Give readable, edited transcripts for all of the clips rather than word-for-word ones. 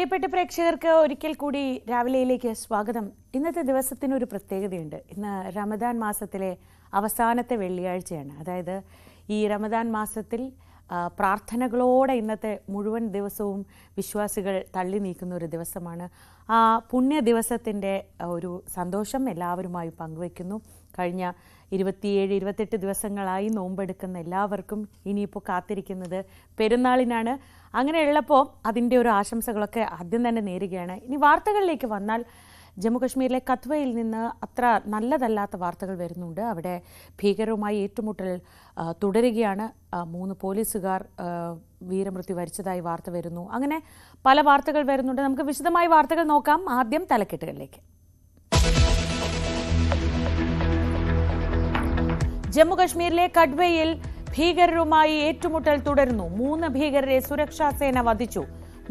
പ്രിയപ്പെട്ട പ്രേക്ഷകർക്ക് ഒരിക്കൽ കൂടി രാവിലെയിലേക്ക് സ്വാഗതം. ഇന്നത്തെ ദിവസത്തിനൊരു പ്രത്യേകതയുണ്ട്. ഇന്ന് റമദാൻ മാസത്തിലെ അവസാനത്തെ വെള്ളിയാഴ്ചയാണ്. അതായത് ഈ റമദാൻ മാസത്തിൽ പ്രാർത്ഥനകളോടെ ഇന്നത്തെ മുഴുവൻ ദിവസവും വിശ്വാസികൾ തള്ളി നീക്കുന്ന ഒരു ദിവസമാണ്. ആ പുണ്യ ദിവസത്തിൻ്റെ ഒരു സന്തോഷം എല്ലാവരുമായി പങ്കുവയ്ക്കുന്നു. കഴിഞ്ഞ 27-28 ദിവസങ്ങളായി നോമ്പെടുക്കുന്ന എല്ലാവർക്കും ഇനിയിപ്പോൾ കാത്തിരിക്കുന്നത് പെരുന്നാളിനാണ്. അങ്ങനെയുള്ളപ്പോൾ അതിൻ്റെ ഒരു ആശംസകളൊക്കെ ആദ്യം തന്നെ നേരുകയാണ്. ഇനി വാർത്തകളിലേക്ക് വന്നാൽ, ജമ്മുകശ്മീരിലെ കത്വയിൽ നിന്ന് അത്ര നല്ലതല്ലാത്ത വാർത്തകൾ വരുന്നുണ്ട്. അവിടെ ഭീകരരുമായി ഏറ്റുമുട്ടൽ തുടരുകയാണ്. 3 പോലീസുകാർ വീരമൃത്യു വരിച്ചതായി വാർത്ത വരുന്നു. അങ്ങനെ പല വാർത്തകൾ വരുന്നുണ്ട്. നമുക്ക് വിശദമായി വാർത്തകൾ നോക്കാം. ആദ്യം തലക്കെട്ടുകളിലേക്ക്. ജമ്മുകശ്മീരിലെ കഡ്വയിൽ ഭീകരരുമായി ഏറ്റുമുട്ടൽ തുടരുന്നു. 3 ഭീകരരെ സുരക്ഷാ സേന വധിച്ചു.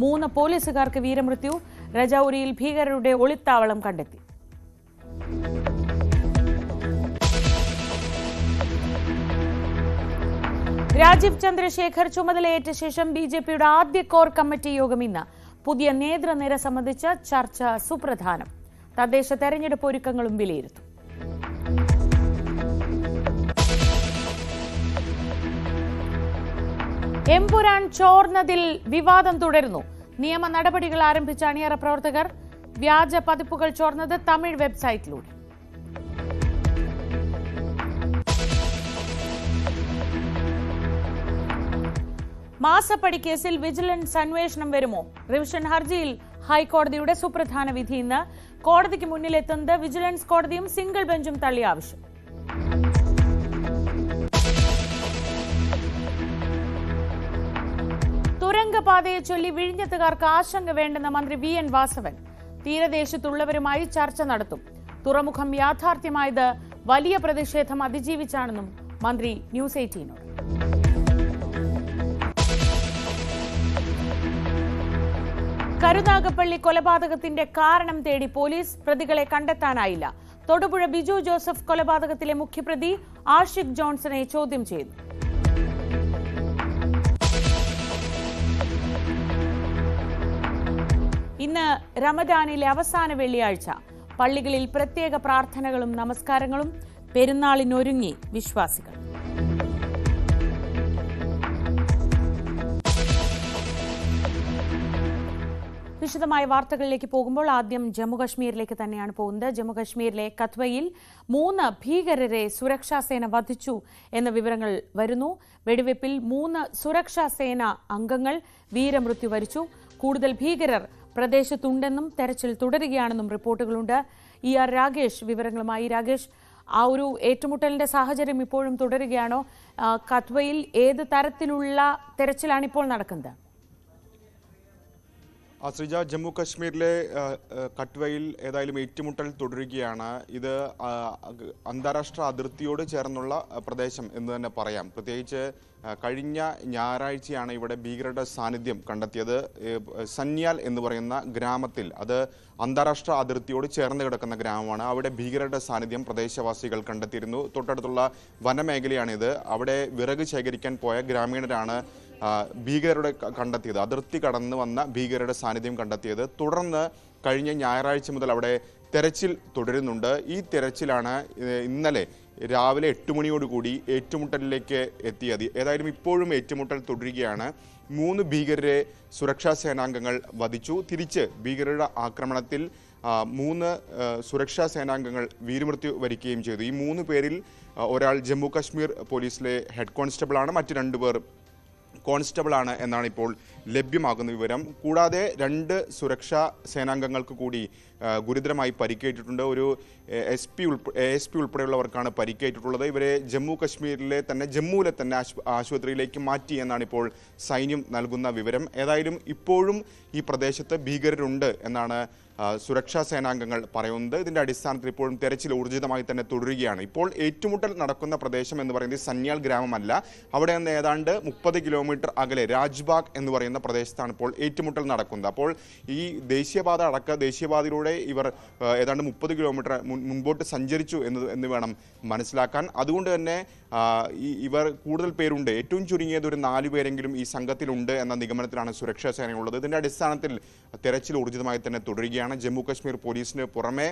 3 പോലീസുകാർക്ക് വീരമൃത്യു. രജൌരിയിൽ ഭീകരരുടെ ഒളിത്താവളം കണ്ടെത്തി. രാജീവ് ചന്ദ്രശേഖർ ചുമതലയേറ്റ ശേഷം ബിജെപിയുടെ ആദ്യ കോർ കമ്മിറ്റി യോഗം ഇന്ന്. പുതിയ നേതൃനിര സംബന്ധിച്ച ചർച്ച സുപ്രധാനം. തദ്ദേശ തെരഞ്ഞെടുപ്പ് ഒരുക്കങ്ങളും വിലയിരുത്തും. എംപുരാൻ ചോർന്നതിൽ വിവാദം തുടരുന്നു. നിയമ നടപടികൾ ആരംഭിച്ച അണിയറ പ്രവർത്തകർ. വ്യാജ പതിപ്പുകൾ ചോർന്നത് തമിഴ് വെബ്സൈറ്റിലൂടെ. മാസപ്പടി കേസിൽ വിജിലൻസ് അന്വേഷണം വരുമോ? റിവിഷൻ ഹർജിയിൽ ഹൈക്കോടതിയുടെ സുപ്രധാന വിധി ഇന്ന്. കോടതിക്ക് മുന്നിലെത്തുന്നത് വിജിലൻസ് കോടതിയും സിംഗിൾ ബെഞ്ചും തള്ളിയ ആവശ്യം. തുരങ്കപാതയെ ചൊല്ലി വിഴിഞ്ഞത്തുകാർക്ക് ആശങ്ക വേണ്ടെന്ന മന്ത്രി VN വാസവൻ. തീരദേശത്തുള്ളവരുമായി ചർച്ച നടത്തും. തുറമുഖം യാഥാർത്ഥ്യമായത് വലിയ പ്രതിഷേധം അതിജീവിച്ചാണെന്നും മന്ത്രി ന്യൂസ് 18നോട്. കരുനാഗപ്പള്ളി കൊലപാതകത്തിന്റെ കാരണം തേടി പോലീസ്. പ്രതികളെ കണ്ടെത്താനായില്ല. തൊടുപുഴ ബിജു ജോസഫ് കൊലപാതകത്തിലെ മുഖ്യപ്രതി ആഷിഖ് ജോൺസനെ ചോദ്യം ചെയ്തു. ഇന്ന് റമദാനിലെ അവസാന വെള്ളിയാഴ്ച. പള്ളികളിൽ പ്രത്യേക പ്രാർത്ഥനകളും നമസ്കാരങ്ങളും. പെരുന്നാളിനൊരുങ്ങി വിശ്വാസികൾ. വിശദമായ വാർത്തകളിലേക്ക് പോകുമ്പോൾ ആദ്യം ജമ്മുകശ്മീരിലേക്ക് തന്നെയാണ് പോകുന്നത്. ജമ്മുകശ്മീരിലെ കത്വയിൽ 3 ഭീകരരെ സുരക്ഷാ സേന വധിച്ചു എന്ന വിവരങ്ങൾ വരുന്നു. വെടിവെപ്പിൽ 3 സുരക്ഷാ സേന അംഗങ്ങൾ വീരമൃത്യു വരിച്ചു. കൂടുതൽ ഭീകരർ പ്രദേശത്തുണ്ടെന്നും തെരച്ചിൽ തുടരുകയാണെന്നും റിപ്പോർട്ടുകളുണ്ട്. ER രാകേഷ് വിവരങ്ങളുമായി. രാകേഷ്, ആ ഒരു ഏറ്റുമുട്ടലിന്റെ സാഹചര്യം ഇപ്പോഴും തുടരുകയാണോ? കത്വയിൽ ഏത് തരത്തിലുള്ള തെരച്ചിലാണ് ഇപ്പോൾ നടക്കുന്നത്? ശ്രീജ, ജമ്മു കശ്മീരിലെ കട്വയിൽ ഏതായാലും ഏറ്റുമുട്ടൽ തുടരുകയാണ്. ഇത് അന്താരാഷ്ട്ര അതിർത്തിയോട് ചേർന്നുള്ള പ്രദേശം എന്ന് തന്നെ പറയാം. പ്രത്യേകിച്ച് കഴിഞ്ഞ ഞായറാഴ്ചയാണ് ഇവിടെ ഭീകരരുടെ സാന്നിധ്യം കണ്ടെത്തിയത്. സന്യാൽ എന്ന് പറയുന്ന ഗ്രാമത്തിൽ, അത് അന്താരാഷ്ട്ര അതിർത്തിയോട് ചേർന്ന് കിടക്കുന്ന ഗ്രാമമാണ്. അവിടെ ഭീകരരുടെ സാന്നിധ്യം പ്രദേശവാസികൾ കണ്ടെത്തിയിരുന്നു. തൊട്ടടുത്തുള്ള വനമേഖലയാണിത്. അവിടെ വിറക് ശേഖരിക്കാൻ പോയ ഗ്രാമീണരാണ് ഭീകരരുടെ കണ്ടെത്തിയത്. അതിർത്തി കടന്നു വന്ന ഭീകരരുടെ സാന്നിധ്യം കണ്ടെത്തിയത്. തുടർന്ന് കഴിഞ്ഞ ഞായറാഴ്ച മുതൽ അവിടെ തെരച്ചിൽ തുടരുന്നുണ്ട്. ഈ തെരച്ചിലാണ് ഇന്നലെ രാവിലെ 8 മണിയോടുകൂടി ഏറ്റുമുട്ടലിലേക്ക് എത്തിയത്. ഏതായാലും ഇപ്പോഴും ഏറ്റുമുട്ടൽ തുടരുകയാണ്. 3 ഭീകരരെ സുരക്ഷാ സേനാംഗങ്ങൾ വധിച്ചു. തിരിച്ച് ഭീകരരുടെ ആക്രമണത്തിൽ 3 സുരക്ഷാ സേനാംഗങ്ങൾ വീരമൃത്യു വരിക്കുകയും ചെയ്തു. ഈ 3 പേരിൽ ഒരാൾ ജമ്മു കശ്മീർ പോലീസിലെ ഹെഡ് കോൺസ്റ്റബിളാണ്. മറ്റ് 2 പേർ കോൺസ്റ്റബിളാണ് എന്നാണ് ഇപ്പോൾ ലഭ്യമാകുന്ന വിവരം. കൂടാതെ 2 സുരക്ഷാ സേനാംഗങ്ങൾക്ക് കൂടി ഗുരുതരമായി പരിക്കേറ്റിട്ടുണ്ട്. ഒരു ASP ഉൾപ്പെടെയുള്ളവർക്കാണ് പരിക്കേറ്റിട്ടുള്ളത്. ഇവരെ ജമ്മുവിലെ തന്നെ ആശുപത്രിയിലേക്ക് മാറ്റി എന്നാണ് ഇപ്പോൾ സൈന്യം നൽകുന്ന വിവരം. ഏതായാലും ഇപ്പോഴും ഈ പ്രദേശത്ത് ഭീകരരുണ്ട് എന്നാണ് സുരക്ഷാ സേനാംഗങ്ങൾ പറയുന്നത്. ഇതിന്റെ അടിസ്ഥാനത്തിൽ ഇപ്പോഴും തെരച്ചിൽ ഊർജിതമായി തന്നെ തുടരുകയാണ്. ഇപ്പോൾ ഏറ്റുമുട്ടൽ നടക്കുന്ന പ്രദേശം എന്ന് പറയുന്നത് സന്യാൽ ഗ്രാമമല്ല, അവിടെ നിന്ന് ഏതാണ്ട് 30 കിലോമീറ്റർ അകലെ രാജ്ബാഗ് എന്ന് പറയുന്ന പ്രദേശത്താണ് ഇപ്പോൾ ഏറ്റുമുട്ടൽ നടക്കുന്നത്. അപ്പോൾ ഈ ദേശീയപാതയിലൂടെ ഇവർ ഏതാണ്ട് 30 കിലോമീറ്റർ മുൻപോട്ട് സഞ്ചരിച്ചു എന്ന് വേണം മനസ്സിലാക്കാൻ. അതുകൊണ്ട് തന്നെ ഇവർ കൂടുതൽ പേരുണ്ട്, ഏറ്റവും ചുരുങ്ങിയത് ഒരു 4 പേരെങ്കിലും ഈ സംഘത്തിലുണ്ട് എന്ന നിഗമനത്തിലാണ് സുരക്ഷാ സേനയുള്ളത്. ഇതിന്റെ അടിസ്ഥാനത്തിൽ തെരച്ചിൽ ഊർജിതമായി തന്നെ തുടരുകയാണ്. ജമ്മു കാശ്മീർ പോലീസിന് പുറമെ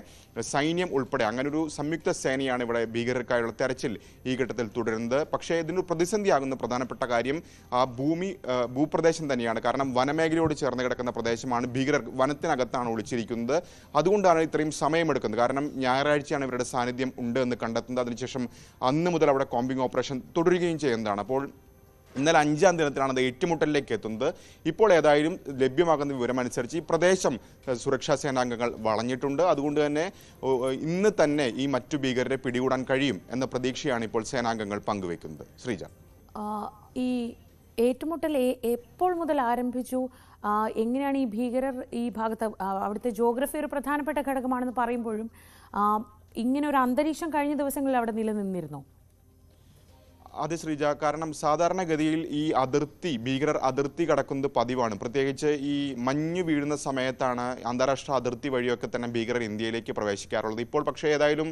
സൈന്യം ഉൾപ്പെടെ അങ്ങനൊരു സംയുക്ത സേനയാണ് ഇവിടെ ഭീകരർക്കായുള്ള തെരച്ചിൽ ഈ ഘട്ടത്തിൽ തുടരുന്നത്. പക്ഷേ ഇതിന് പ്രതിസന്ധിയാകുന്ന പ്രധാനപ്പെട്ട കാര്യം ഭൂപ്രദേശം തന്നെയാണ്. കാരണം വനമേഖലയോട് ചേർന്ന് കിടക്കുന്ന പ്രദേശമാണ്. ഭീകരർ വനത്തിനകത്താണ് ഒളിച്ചിരിക്കുന്നത്. അതുകൊണ്ടാണ് ഇത്രയും സമയമെടുക്കുന്നത്. കാരണം ഞായറാഴ്ചയാണ് ഇവരുടെ സാന്നിധ്യം ഉണ്ട് എന്ന് കണ്ടെത്തുന്നത്. അതിനുശേഷം അന്ന് മുതൽ അവിടെ കോമ്പിംഗ് ഓപ്പറേഷൻ തുടരുകയും ചെയ്യുന്നതാണ്. അപ്പോൾ ഇന്നലെ 5-ാം ദിനത്തിലാണ് അത് ഏറ്റുമുട്ടലിലേക്ക് എത്തുന്നത്. ഇപ്പോൾ ഏതായാലും ലഭ്യമാകുന്ന വിവരമനുസരിച്ച് ഈ പ്രദേശം സുരക്ഷാ സേനാംഗങ്ങൾ വളഞ്ഞിട്ടുണ്ട്. അതുകൊണ്ട് തന്നെ ഇന്ന് തന്നെ ഈ മറ്റു ഭീകരരെ പിടികൂടാൻ കഴിയും എന്ന പ്രതീക്ഷയാണ് ഇപ്പോൾ സേനാംഗങ്ങൾ പങ്കുവെക്കുന്നത്. ശ്രീജ, ഈ ഏറ്റുമുട്ടൽ എപ്പോൾ മുതൽ ആരംഭിച്ചു? എങ്ങനെയാണ് ഈ ഭീകരർ ഈ ഭാഗത്ത്, അവിടുത്തെ ജോഗ്രഫി ഒരു പ്രധാനപ്പെട്ട ഘടകമാണെന്ന് പറയുമ്പോഴും ഇങ്ങനെ ഒരു അന്തരീക്ഷം കഴിഞ്ഞ ദിവസങ്ങളിൽ അവിടെ നിലനിന്നിരുന്നോ? അതെ ശ്രീജ, കാരണം സാധാരണഗതിയിൽ ഈ ഭീകരർ അതിർത്തി കടക്കുന്നത് പതിവാണ്. പ്രത്യേകിച്ച് ഈ മഞ്ഞ് വീഴുന്ന സമയത്താണ് അന്താരാഷ്ട്ര അതിർത്തി വഴിയൊക്കെ തന്നെ ഭീകരർ ഇന്ത്യയിലേക്ക് പ്രവേശിക്കാറുള്ളത്. ഇപ്പോൾ പക്ഷേ ഏതായാലും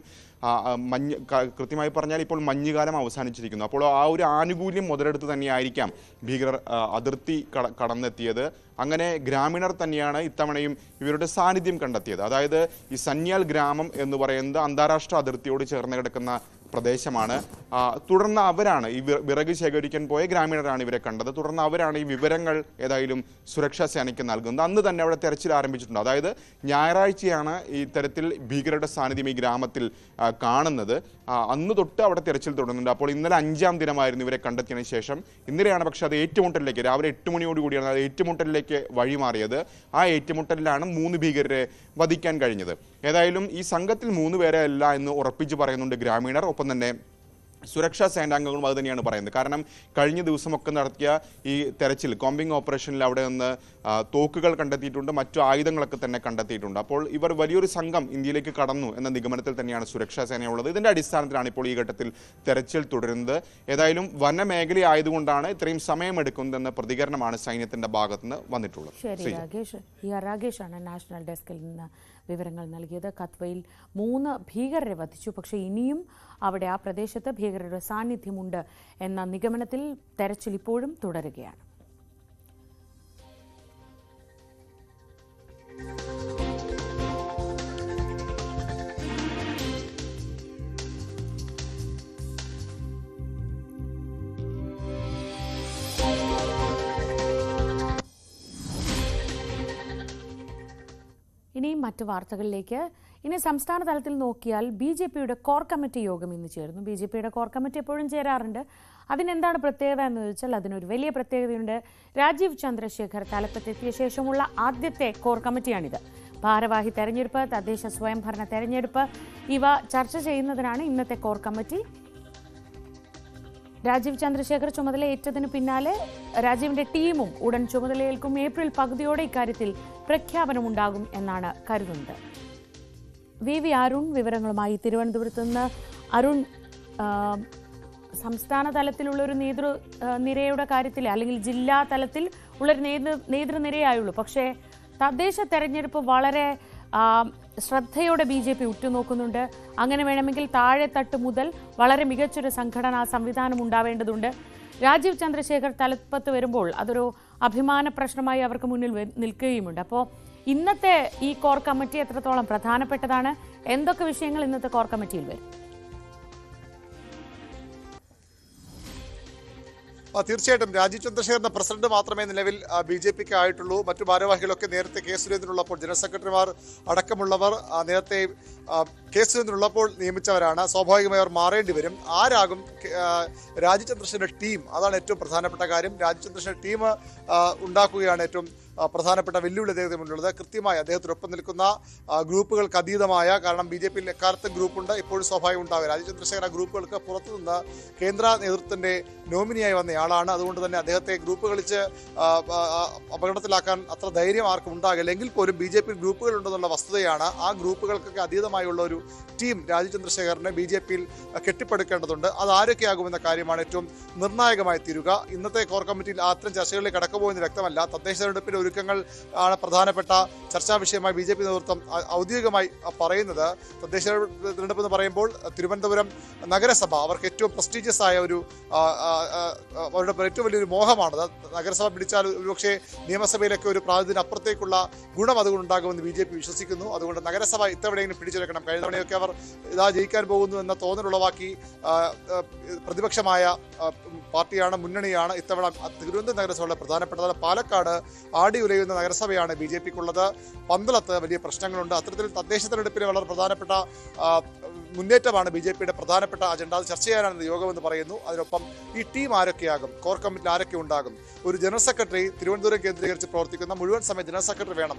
കൃത്യമായി പറഞ്ഞാൽ ഇപ്പോൾ മഞ്ഞുകാലം അവസാനിച്ചിരിക്കുന്നു. അപ്പോൾ ആ ഒരു ആനുകൂല്യം മുതലെടുത്ത് തന്നെയായിരിക്കാം ഭീകരർ അതിർത്തി കടന്നെത്തിയത്. അങ്ങനെ ഗ്രാമീണർ തന്നെയാണ് ഇത്തവണയും ഇവരുടെ സാന്നിധ്യം കണ്ടെത്തിയത്. അതായത് ഈ സന്യാൽ ഗ്രാമം എന്ന് പറയുന്നത് അന്താരാഷ്ട്ര അതിർത്തിയോട് ചേർന്ന് കിടക്കുന്ന പ്രദേശമാണ്. തുടർന്ന് അവരാണ് ഈ വിറക് ശേഖരിക്കാൻ പോയ ഗ്രാമീണരാണ് ഇവരെ കണ്ടത്. തുടർന്ന് അവരാണ് ഈ വിവരങ്ങൾ ഏതായാലും സുരക്ഷാ സേനയ്ക്ക് നൽകുന്നത്. അന്ന് തന്നെ അവിടെ തെരച്ചിൽ ആരംഭിച്ചിട്ടുണ്ട്. അതായത് ഞായറാഴ്ചയാണ് ഈ തരത്തിൽ ഭീകരരുടെ സാന്നിധ്യം ഈ ഗ്രാമത്തിൽ കാണുന്നത്. അന്ന് തൊട്ട് അവിടെ തെരച്ചിൽ തുടങ്ങുന്നുണ്ട്. അപ്പോൾ ഇന്നലെ 5-ാം ദിനമായിരുന്നു ഇവരെ കണ്ടെത്തിയതിനു ശേഷം. ഇന്നലെയാണ് പക്ഷെ അത് ഏറ്റുമുട്ടലിലേക്ക്, രാവിലെ 8 മണിയോടുകൂടിയാണ് അത് ഏറ്റുമുട്ടലിലേക്ക് വഴിമാറിയത്. ആ ഏറ്റുമുട്ടലിലാണ് 3 ഭീകരരെ വധിക്കാൻ കഴിഞ്ഞത്. ഏതായാലും ഈ സംഘത്തിൽ 3 പേരെ അല്ല എന്ന് ഉറപ്പിച്ച് പറയുന്നുണ്ട് ഗ്രാമീണർ. ഒപ്പം തന്നെ സുരക്ഷാ സേനാംഗങ്ങളും അത് തന്നെയാണ് പറയുന്നത്. കാരണം കഴിഞ്ഞ ദിവസമൊക്കെ നടത്തിയ ഈ തെരച്ചിൽ കോമ്പിംഗ് ഓപ്പറേഷനിൽ അവിടെ നിന്ന് തോക്കുകൾ കണ്ടെത്തിയിട്ടുണ്ട്, മറ്റു ആയുധങ്ങളൊക്കെ തന്നെ കണ്ടെത്തിയിട്ടുണ്ട്. അപ്പോൾ ഇവർ വലിയൊരു സംഘം ഇന്ത്യയിലേക്ക് കടന്നു എന്ന നിഗമനത്തിൽ തന്നെയാണ് സുരക്ഷാ സേനയുള്ളത്. ഇതിന്റെ അടിസ്ഥാനത്തിലാണ് ഇപ്പോൾ ഈ ഘട്ടത്തിൽ തെരച്ചിൽ തുടരുന്നത്. ഏതായാലും വനമേഖല ആയതുകൊണ്ടാണ് ഇത്രയും സമയമെടുക്കുന്നതെന്ന പ്രതികരണമാണ് സൈന്യത്തിന്റെ ഭാഗത്തുനിന്ന് വന്നിട്ടുള്ളത്. ശരി, രാകേഷാണ് നാഷണൽ ഡെസ്കിൽ നിന്ന് വിവരങ്ങൾ നൽകിയത്. കത്വയിൽ 3 ഭീകരരെ വധിച്ചു. പക്ഷേ ഇനിയും അവിടെ ആ പ്രദേശത്ത് ഭീകരരുടെ സാന്നിധ്യമുണ്ട് എന്ന നിഗമനത്തിൽ തെരച്ചിൽ ഇപ്പോഴും തുടരുകയാണ്. ഇനി മറ്റു വാർത്തകളിലേക്ക്. ഇനി സംസ്ഥാന തലത്തിൽ നോക്കിയാൽ BJPയുടെ കോർ കമ്മിറ്റി യോഗം ഇന്ന് ചേർന്നു. BJPയുടെ കോർ കമ്മിറ്റി എപ്പോഴും ചേരാറുണ്ട്. അതിനെന്താണ് പ്രത്യേകത എന്ന് ചോദിച്ചാൽ അതിനൊരു വലിയ പ്രത്യേകതയുണ്ട്. രാജീവ് ചന്ദ്രശേഖർ തലപ്പത്തെത്തിയ ശേഷമുള്ള ആദ്യത്തെ കോർ കമ്മിറ്റിയാണിത്. ഭാരവാഹി തെരഞ്ഞെടുപ്പ്, തദ്ദേശ സ്വയംഭരണ തെരഞ്ഞെടുപ്പ് ഇവ ചർച്ച ചെയ്യുന്നതിനാണ് ഇന്നത്തെ കോർ കമ്മിറ്റി. രാജീവ് ചന്ദ്രശേഖർ ചുമതലയേറ്റതിന് പിന്നാലെ രാജീവിന്റെ ടീമും ഉടൻ ചുമതലയേൽക്കും. ഏപ്രിൽ പകുതിയോടെ ഇക്കാര്യത്തിൽ പ്രഖ്യാപനമുണ്ടാകും എന്നാണ് കരുതുന്നത്. വി അരുൺ വിവരങ്ങളുമായി തിരുവനന്തപുരത്ത് നിന്ന്. അരുൺ, സംസ്ഥാന തലത്തിലുള്ള ഒരു നേതൃനിരയുടെ കാര്യത്തിൽ അല്ലെങ്കിൽ ജില്ലാ തലത്തിൽ ഉള്ളൊരു നേതൃനിരയായുള്ളൂ. പക്ഷേ തദ്ദേശ തെരഞ്ഞെടുപ്പ് വളരെ ശ്രദ്ധയോടെ BJP ഉറ്റുനോക്കുന്നുണ്ട്. അങ്ങനെ വേണമെങ്കിൽ താഴെത്തട്ട് മുതൽ വളരെ മികച്ചൊരു സംഘടനാ സംവിധാനം ഉണ്ടാവേണ്ടതുണ്ട്. രാജീവ് ചന്ദ്രശേഖർ തലപ്പത്ത് വരുമ്പോൾ അതൊരു അഭിമാന പ്രശ്നമായി അവർക്ക് മുന്നിൽ നിൽക്കുകയുമുണ്ട്. അപ്പോൾ ഇന്നത്തെ ഈ കോർ കമ്മിറ്റി എത്രത്തോളം പ്രധാനപ്പെട്ടതാണ്? എന്തൊക്കെ വിഷയങ്ങൾ ഇന്നത്തെ കോർ കമ്മിറ്റിയിൽ വരും? തീർച്ചയായിട്ടും രാജീവ് ചന്ദ്രശേഖരന്റെ പ്രസിഡന്റ് മാത്രമേ നിലവിൽ BJPക്ക് ആയിട്ടുള്ളൂ. മറ്റു ഭാരവാഹികളൊക്കെ നേരത്തെ കെ സുരേന്ദ്രനുള്ളപ്പോൾ, ജനറൽ സെക്രട്ടറിമാർ അടക്കമുള്ളവർ നേരത്തെ കെ സുരേന്ദ്രനുള്ളപ്പോൾ നിയമിച്ചവരാണ്. സ്വാഭാവികമായി അവർ മാറേണ്ടി വരും. ആരാകും രാജീവ് ചന്ദ്രശേഖരന്റെ ടീം? അതാണ് ഏറ്റവും പ്രധാനപ്പെട്ട കാര്യം. രാജീവ് ചന്ദ്രശേഖരന്റെ ടീം ഉണ്ടാക്കുകയാണ് ഏറ്റവും പ്രധാനപ്പെട്ട വെല്ലുവിളി അദ്ദേഹത്തിന് മുന്നിലുള്ളത്. കൃത്യമായി അദ്ദേഹത്തിനൊപ്പം നിൽക്കുന്ന ഗ്രൂപ്പുകൾക്ക് അതീതമായ, കാരണം BJP-യിൽ എക്കാലത്തും ഗ്രൂപ്പുണ്ട്, ഇപ്പോഴും സ്വാഭാവികം ഉണ്ടാവുക. രാജീവ് ചന്ദ്രശേഖർ ആ ഗ്രൂപ്പുകൾക്ക് പുറത്തുനിന്ന് കേന്ദ്ര നേതൃത്വത്തിന്റെ നോമിനിയായി വന്നയാളാണ്. അതുകൊണ്ട് തന്നെ അദ്ദേഹത്തെ ഗ്രൂപ്പ് കളിച്ച് അപകടത്തിലാക്കാൻ അത്ര ധൈര്യം ആർക്കും ഉണ്ടാകില്ല. എങ്കിൽ പോലും BJP-യിൽ ഗ്രൂപ്പുകൾ ഉണ്ടെന്നുള്ള വസ്തുതയാണ്. ആ ഗ്രൂപ്പുകൾക്കൊക്കെ അതീതമായുള്ള ഒരു ടീം രാജീവ് ചന്ദ്രശേഖറിനെ BJP-യിൽ കെട്ടിപ്പടുക്കേണ്ടതുണ്ട്. അത് ആരൊക്കെയാകുമെന്ന കാര്യമാണ് ഏറ്റവും നിർണായകമായി തീരുക. ഇന്നത്തെ കോർ കമ്മിറ്റിയിൽ അത്തരം ചർച്ചകളിലേക്ക് കടക്കുപോയെന്ന് വ്യക്തമല്ല. തദ്ദേശ തെരഞ്ഞെടുപ്പിന്റെ ഒരുക്കങ്ങൾ ആണ് പ്രധാനപ്പെട്ട ചർച്ചാ വിഷയമായി BJP നേതൃത്വം ഔദ്യോഗികമായി പറയുന്നത്. തദ്ദേശ തെരഞ്ഞെടുപ്പ് എന്ന് പറയുമ്പോൾ തിരുവനന്തപുരം നഗരസഭ അവർക്ക് ഏറ്റവും പ്രസ്റ്റീജിയസ് ആയ ഒരു അവരുടെ ഏറ്റവും വലിയൊരു മോഹമാണ്. നഗരസഭ പിടിച്ചാൽ ഒരുപക്ഷെ നിയമസഭയിലൊക്കെ ഒരു പ്രാതിനിധ്യം അപ്പുറത്തേക്കുള്ള ഗുണം അതുകൊണ്ടുണ്ടാകുമെന്ന് BJP വിശ്വസിക്കുന്നു. അതുകൊണ്ട് നഗരസഭ ഇത്തവണയെങ്കിലും പിടിച്ചെടുക്കണം. കഴിഞ്ഞ തവണയൊക്കെ അവർ ഇതാ ജയിക്കാൻ പോകുന്നു എന്ന തോന്നലുളവാക്കി പ്രതിപക്ഷമായ പാർട്ടിയാണ്, മുന്നണിയാണ്. ഇത്തവണ തിരുവനന്തപുരം നഗരസഭയുടെ പ്രധാനപ്പെട്ടത്. പാലക്കാട് ആടി ഉലയുന്ന നഗരസഭയാണ് BJP-ക്കുള്ളത്. പന്തളത്ത് വലിയ പ്രശ്നങ്ങളുണ്ട്. അത്തരത്തിൽ തദ്ദേശ തെരഞ്ഞെടുപ്പിലെ വളരെ പ്രധാനപ്പെട്ട മുന്നേറ്റമാണ് BJP-യുടെ പ്രധാനപ്പെട്ട അജണ്ട. അത് ചർച്ച ചെയ്യാനാണ് യോഗമെന്ന് പറയുന്നു. അതിനൊപ്പം ഈ ടീം ആരൊക്കെയാകും, കോർ കമ്മിറ്റിയിൽ ആരൊക്കെ ഉണ്ടാകും, ഒരു ജനറൽ സെക്രട്ടറി തിരുവനന്തപുരം കേന്ദ്രീകരിച്ച് പ്രവർത്തിക്കുന്ന മുഴുവൻ സമയം ജനറൽ സെക്രട്ടറി വേണം.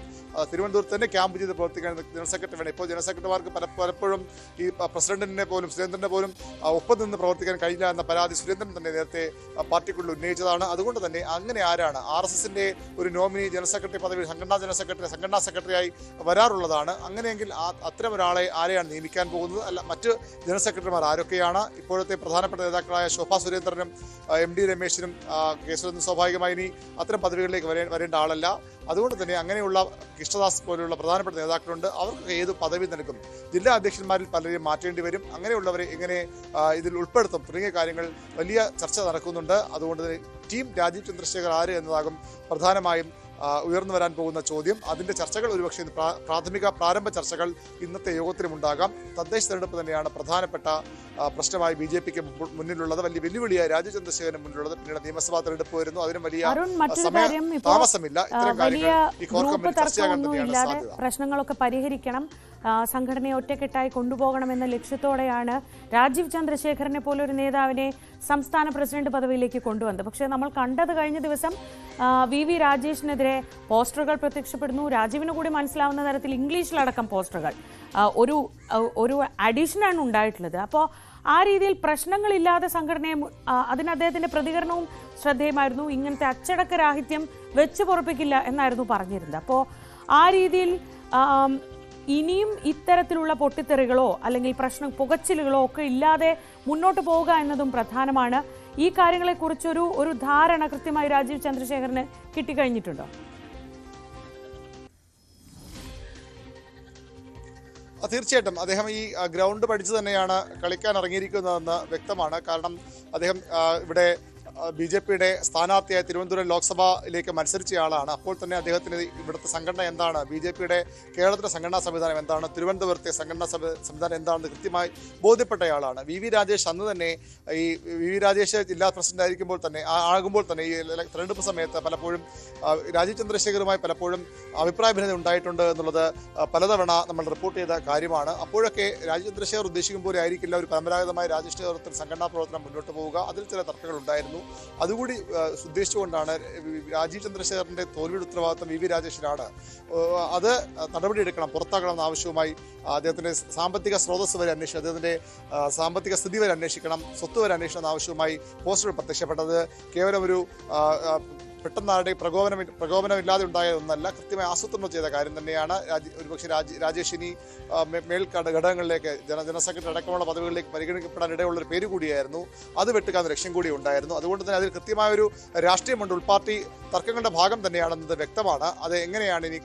തിരുവനന്തപുരത്ത് തന്നെ ക്യാമ്പ് ചെയ്ത് പ്രവർത്തിക്കാൻ ജനറൽ സെക്രട്ടറി വേണം. ഇപ്പോൾ ജനറൽ സെക്രട്ടറിമാർക്ക് പലപ്പോഴും ഈ പ്രസിഡന്റിനെ പോലും സുരേന്ദ്രനെ പോലും ഒപ്പം നിന്ന് പ്രവർത്തിക്കാൻ കഴിയില്ല എന്ന പരാതി സുരേന്ദ്രൻ തന്നെ നേരത്തെ പാർട്ടിക്കുള്ളിൽ ഉന്നയിച്ചതാണ്. അതുകൊണ്ട് തന്നെ അങ്ങനെ ആരാണ് RSSന്റെ ഒരു നോമിനി ജനറൽ സെക്രട്ടറി പദവി സംഘടനാ സെക്രട്ടറിയായി വരാറുള്ളതാണ്. അങ്ങനെയെങ്കിൽ അത്തരം ഒരാളെ ആരെയാണ് നിയമിക്കാൻ പോകുന്നത്? അല്ല, മറ്റ് ജനറൽ സെക്രട്ടറിമാർ ആരൊക്കെയാണ്? ഇപ്പോഴത്തെ പ്രധാനപ്പെട്ട നേതാക്കളായ ശോഭാ സുരേന്ദ്രനും MD രമേശിനും കെ സുരേന്ദ്രൻ സ്വാഭാവികമായി ഇനി അത്തരം പദവികളിലേക്ക് വരേണ്ട ആളല്ല. അതുകൊണ്ട് തന്നെ അങ്ങനെയുള്ള കൃഷ്ണദാസ് പോലെയുള്ള പ്രധാനപ്പെട്ട നേതാക്കളുണ്ട്. അവർക്ക് ഏത് പദവി നൽകും? ജില്ലാ അധ്യക്ഷന്മാരിൽ പലരെയും മാറ്റേണ്ടി വരും. അങ്ങനെയുള്ളവരെ എങ്ങനെ ഇതിൽ ഉൾപ്പെടുത്തും തുടങ്ങിയ കാര്യങ്ങൾ വലിയ ചർച്ച നടക്കുന്നുണ്ട്. അതുകൊണ്ട് തന്നെ ടീം രാജീവ് ചന്ദ്രശേഖർ ആര് എന്നതാകും പ്രധാനമായും ഉയർന്നു വരാൻ പോകുന്ന ചോദ്യം. അതിന്റെ ചർച്ചകൾ ഒരുപക്ഷെ പ്രാരംഭ ചർച്ചകൾ ഇന്നത്തെ യോഗത്തിലും ഉണ്ടാകാം. തദ്ദേശ തെരഞ്ഞെടുപ്പ് തന്നെയാണ് പ്രധാനപ്പെട്ട പ്രശ്നമായി BJP-ക്ക് മുന്നിലുള്ളത്, വലിയ വെല്ലുവിളിയായി രാജീവ് ചന്ദ്രശേഖരന് മുന്നിലുള്ളത്. പിന്നീട് നിയമസഭാ തെരഞ്ഞെടുപ്പ് വരുന്നു, അതിനും വലിയ താമസമില്ല. ഇത്തരം കാര്യങ്ങൾ ഈ കോർ കമ്മിറ്റി ചർച്ചയാകാൻ തന്നെയാണ് സാധ്യത. പ്രശ്നങ്ങളൊക്കെ പരിഹരിക്കണം, സംഘടനയെ ഒറ്റക്കെട്ടായി കൊണ്ടുപോകണമെന്ന ലക്ഷ്യത്തോടെയാണ് രാജീവ് ചന്ദ്രശേഖരനെ പോലൊരു നേതാവിനെ സംസ്ഥാന പ്രസിഡന്റ് പദവിയിലേക്ക് കൊണ്ടുവന്നത്. പക്ഷേ നമ്മൾ കണ്ടത് കഴിഞ്ഞ ദിവസം VV രാജേഷിനെതിരെ പോസ്റ്ററുകൾ പ്രത്യക്ഷപ്പെടുന്നു. രാജീവിന് കൂടി മനസ്സിലാവുന്ന തരത്തിൽ ഇംഗ്ലീഷിലടക്കം പോസ്റ്ററുകൾ, ഒരു അഡീഷനാണ് ഉണ്ടായിട്ടുള്ളത്. അപ്പോൾ ആ രീതിയിൽ പ്രശ്നങ്ങളില്ലാതെ സംഘടനയെ അതിന് അദ്ദേഹത്തിന്റെ പ്രതികരണവും ശ്രദ്ധേയമായിരുന്നു. ഇങ്ങനത്തെ അച്ചടക്ക രാഹിത്യം വെച്ച് പൊറപ്പിക്കില്ല എന്നായിരുന്നു പറഞ്ഞിരുന്നത്. അപ്പോൾ ആ രീതിയിൽ ഇനിയും ഇത്തരത്തിലുള്ള പൊട്ടിത്തെറികളോ അല്ലെങ്കിൽ പുകച്ചിലുകളോ ഒക്കെ ഇല്ലാതെ മുന്നോട്ട് പോവുക എന്നതും പ്രധാനമാണ്. ഈ കാര്യങ്ങളെക്കുറിച്ചൊരു ധാരണ കൃത്യമായി രാജീവ് ചന്ദ്രശേഖരന് കിട്ടിക്കഴിഞ്ഞിട്ടുണ്ടോ? തീർച്ചയായിട്ടും അദ്ദേഹം ഈ ഗ്രൗണ്ട് പഠിച്ചു തന്നെയാണ് കളിക്കാൻ ഇറങ്ങിയിരിക്കുന്നതെന്ന് വ്യക്തമാണ്. കാരണം അദ്ദേഹം ഇവിടെ BJP-യുടെ സ്ഥാനാർത്ഥിയായി തിരുവനന്തപുരം ലോക്സഭയിലേക്ക് മത്സരിച്ചയാളാണ്. അപ്പോൾ തന്നെ അദ്ദേഹത്തിന് ഇവിടുത്തെ സംഘടന എന്താണ്, BJP-യുടെ കേരളത്തിലെ സംഘടനാ സംവിധാനം എന്താണ്, തിരുവനന്തപുരത്തെ സംഘടനാ സംവിധാനം എന്താണെന്ന് കൃത്യമായി ബോധ്യപ്പെട്ടയാളാണ്. VV രാജേഷ് അന്ന് തന്നെ ഈ VV രാജേഷ് ജില്ലാ പ്രസിഡന്റ് ആകുമ്പോൾ തന്നെ ഈ തെരഞ്ഞെടുപ്പ് സമയത്ത് പലപ്പോഴും രാജീവ് ചന്ദ്രശേഖറുമായി പലപ്പോഴും അഭിപ്രായ ഭിന്നത ഉണ്ടായിട്ടുണ്ട് എന്നുള്ളത് പലതവണ നമ്മൾ റിപ്പോർട്ട് ചെയ്ത കാര്യമാണ്. അപ്പോഴൊക്കെ രാജീവ് ചന്ദ്രശേഖർ ഉദ്ദേശിക്കും പോലെ ആയിരിക്കില്ല ഒരു പരമ്പരാഗതമായ രാജേഷ് നേതൃത്വത്തിൽ സംഘടനാ പ്രവർത്തനം മുന്നോട്ട് പോവുക. അതിൽ ചില തർക്കങ്ങൾ ഉണ്ടായിരുന്നു. അതുകൂടി ഉദ്ദേശിച്ചുകൊണ്ടാണ് രാജീവ് ചന്ദ്രശേഖറിന്റെ തോൽവിയുടെ ഉത്തരവാദിത്വം VV രാജേഷിനാണ്. അത് നടപടിയെടുക്കണം, പുറത്താക്കണം എന്ന ആവശ്യവുമായി അദ്ദേഹത്തിന്റെ സാമ്പത്തിക സ്രോതസ് വരെ അന്വേഷിക്കണം, അദ്ദേഹത്തിന്റെ സാമ്പത്തിക സ്ഥിതി വരെ അന്വേഷിക്കണം, സ്വത്ത് വരെ അന്വേഷണം എന്ന ആവശ്യവുമായി പോസ്റ്ററിൽ പ്രത്യക്ഷപ്പെട്ടത് കേവലം ഒരു പെട്ടെന്നാരുടെ പ്രകോപനമില്ലാതെ ഉണ്ടായ ഒന്നല്ല, കൃത്യമായി ആസൂത്രണം ചെയ്ത കാര്യം തന്നെയാണ്. ഒരുപക്ഷെ രാജേഷ് ഇനി ഘടകങ്ങളിലേക്ക് ജനറൽ സെക്രട്ടറി അടക്കമുള്ള പദവികളിലേക്ക് പരിഗണിക്കപ്പെടാൻ ഇടയുള്ളൊരു പേര് കൂടിയായിരുന്നു. അത് വെട്ടുകാന്ന് ലക്ഷ്യം കൂടി ഉണ്ടായിരുന്നു. അതുകൊണ്ട് തന്നെ അതിൽ കൃത്യമായൊരു രാഷ്ട്രീയമുണ്ട്, ഉൾപാർട്ടി തർക്കങ്ങളുടെ ഭാഗം തന്നെയാണെന്നത് വ്യക്തമാണ്. അത് എങ്ങനെയാണ് ഇനി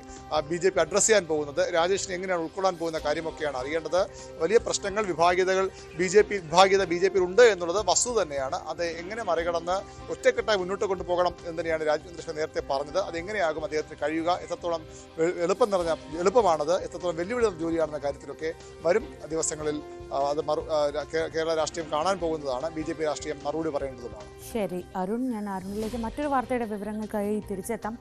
BJP അഡ്രസ് ചെയ്യാൻ പോകുന്നത്, രാജേഷിനെ എങ്ങനെയാണ് ഉൾക്കൊള്ളാൻ പോകുന്ന കാര്യമൊക്കെയാണ് അറിയേണ്ടത്. വലിയ പ്രശ്നങ്ങൾ, വിഭാഗീയതകൾ BJP ഉണ്ട് എന്നുള്ളത് വസ്തുത തന്നെയാണ്. അത് എങ്ങനെ മറികടന്ന് ഒറ്റക്കെട്ടായി മുന്നോട്ട് കൊണ്ടുപോകണം എന്ന് തന്നെയാണ് രാജീവ് ചന്ദ്രശേഖർ നേരത്തെ പറഞ്ഞത്. അതെങ്ങനെയാകും അദ്ദേഹത്തിന് കഴിയുക, എത്രത്തോളം എളുപ്പമാണത്, എത്രത്തോളം വെല്ലുവിളി ജോലിയാണെന്ന കാര്യത്തിലൊക്കെ വരും ദിവസങ്ങളിൽ അത് കേരള രാഷ്ട്രീയം കാണാൻ പോകുന്നതാണ്. BJP രാഷ്ട്രീയം മറുപടി പറയേണ്ടതുമാണ്. ശരി അരുൺ, ഞാൻ അരുണിലേക്ക് മറ്റൊരു വാർത്തയുടെ വിവരങ്ങൾക്കായി തിരിച്ചെത്താം.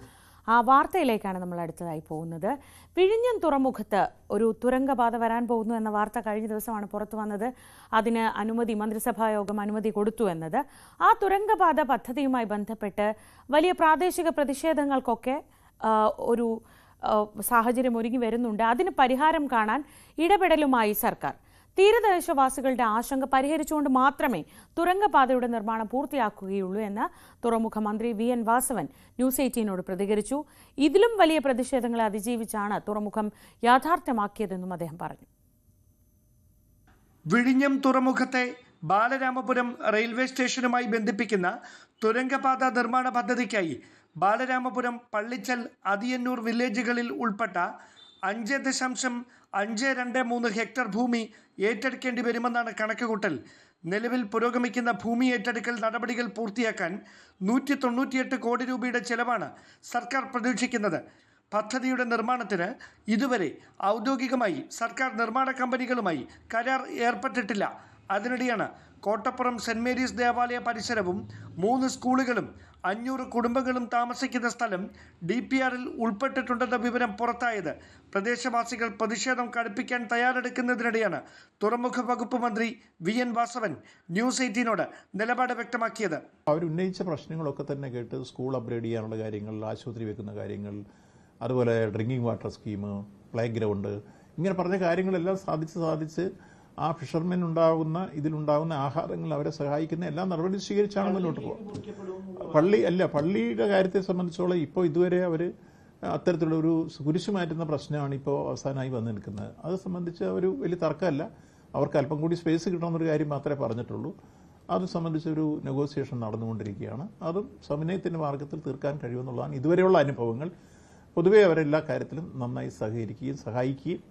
ആ വാർത്തയിലേക്കാണ് നമ്മൾ അടുത്തതായി പോകുന്നത്. വിഴിഞ്ഞം തുറമുഖത്ത് ഒരു തുരങ്കപാത വരാൻ പോകുന്നു എന്ന വാർത്ത കഴിഞ്ഞ ദിവസമാണ് പുറത്തു വന്നത്. അതിന് മന്ത്രിസഭാ യോഗം അനുമതി കൊടുത്തു എന്നത്. ആ തുരങ്കപാത പദ്ധതിയുമായി ബന്ധപ്പെട്ട് വലിയ പ്രാദേശിക പ്രതിഷേധങ്ങൾക്കൊക്കെ ഒരു സാഹചര്യം ഒരുങ്ങി വരുന്നുണ്ട്. അതിന് പരിഹാരം കാണാൻ ഇടപെടലുമായി സർക്കാർ. തീരദേശവാസികളുടെ ആശങ്ക പരിഹരിച്ചുകൊണ്ട് മാത്രമേ തുരങ്കപാതയുടെ നിർമ്മാണം പൂർത്തിയാക്കുകയുള്ളൂ എന്ന് തുറമുഖ മന്ത്രി VN വാസവൻ ന്യൂസ് 18നോട് പ്രതികരിച്ചു. ഇതിലും വലിയ പ്രതിഷേധങ്ങളെ അതിജീവിച്ചാണ് തുറമുഖം യാഥാർത്ഥ്യമാക്കിയതെന്നും അദ്ദേഹം പറഞ്ഞു. വിഴിഞ്ഞം തുറമുഖത്തെ ബാലരാമപുരം റെയിൽവേ സ്റ്റേഷനുമായി ബന്ധിപ്പിക്കുന്ന തുരങ്കപാത നിർമ്മാണ പദ്ധതിക്കായി ബാലരാമപുരം, പള്ളിച്ചൽ, അതിയന്നൂർ വില്ലേജുകളിൽ ഉൾപ്പെട്ട 5.523 ഹെക്ടർ ഭൂമി ഏറ്റെടുക്കേണ്ടി വരുമെന്നാണ് കണക്കുകൂട്ടൽ. നിലവിൽ പുരോഗമിക്കുന്ന ഭൂമി ഏറ്റെടുക്കൽ നടപടികൾ പൂർത്തിയാക്കാൻ 198 കോടി രൂപയുടെ ചെലവാണ് സർക്കാർ പ്രതീക്ഷിക്കുന്നത്. പദ്ധതിയുടെ നിർമ്മാണത്തിന് ഇതുവരെ ഔദ്യോഗികമായി സർക്കാർ നിർമ്മാണ കമ്പനികളുമായി കരാർ ഏർപ്പെട്ടിട്ടില്ല. അതിനിടെയാണ് കോട്ടപ്പുറം സെന്റ് മേരീസ് ദേവാലയ പരിസരവും 3 സ്കൂളുകളും 500 കുടുംബങ്ങളും താമസിക്കുന്ന സ്ഥലം DPRൽ ഉൾപ്പെട്ടിട്ടുണ്ടെന്ന വിവരം പുറത്തായത്. പ്രദേശവാസികൾ പ്രതിഷേധം കടുപ്പിക്കാൻ തയ്യാറെടുക്കുന്നതിനിടെയാണ് തുറമുഖ വകുപ്പ് മന്ത്രി VN വാസവൻ ന്യൂസ് 18നോട് നിലപാട് വ്യക്തമാക്കിയത്. അവരുന്നയിച്ച പ്രശ്നങ്ങളൊക്കെ തന്നെ കേട്ട് സ്കൂൾ അപ്ഗ്രേഡ് ചെയ്യാനുള്ള കാര്യങ്ങൾ, ആശുപത്രി വെക്കുന്ന കാര്യങ്ങൾ, അതുപോലെ drinking water scheme, play ground, ഇങ്ങനെ പറഞ്ഞ കാര്യങ്ങളെല്ലാം സാധിച്ച് ആ ഫിഷർമെൻ ഇതിലുണ്ടാകുന്ന ആഹാരങ്ങൾ അവരെ സഹായിക്കുന്ന എല്ലാ നടപടിയും സ്വീകരിച്ചാണ് മുന്നോട്ട് പോകുന്നത്. പള്ളിയുടെ കാര്യത്തെ സംബന്ധിച്ചോളം ഇപ്പോൾ ഇതുവരെ അവർ അത്തരത്തിലുള്ള ഒരു കുരിശു മാറ്റുന്ന പ്രശ്നമാണ് ഇപ്പോൾ അവസാനമായി വന്നു നിൽക്കുന്നത്. അത് സംബന്ധിച്ച് ഒരു വലിയ തർക്കമല്ല. അവർക്ക് അല്പം കൂടി സ്പേസ് കിട്ടണമെന്നൊരു കാര്യം മാത്രമേ പറഞ്ഞിട്ടുള്ളൂ. അത് സംബന്ധിച്ചൊരു നെഗോസിയേഷൻ നടന്നുകൊണ്ടിരിക്കുകയാണ്. അതും സമന്വയത്തിൻ്റെ മാർഗത്തിൽ തീർക്കാൻ കഴിയുമെന്നുള്ളതാണ് ഇതുവരെയുള്ള അനുഭവങ്ങൾ. പൊതുവേ അവരെല്ലാ കാര്യത്തിലും നന്നായി സഹായിക്കുകയും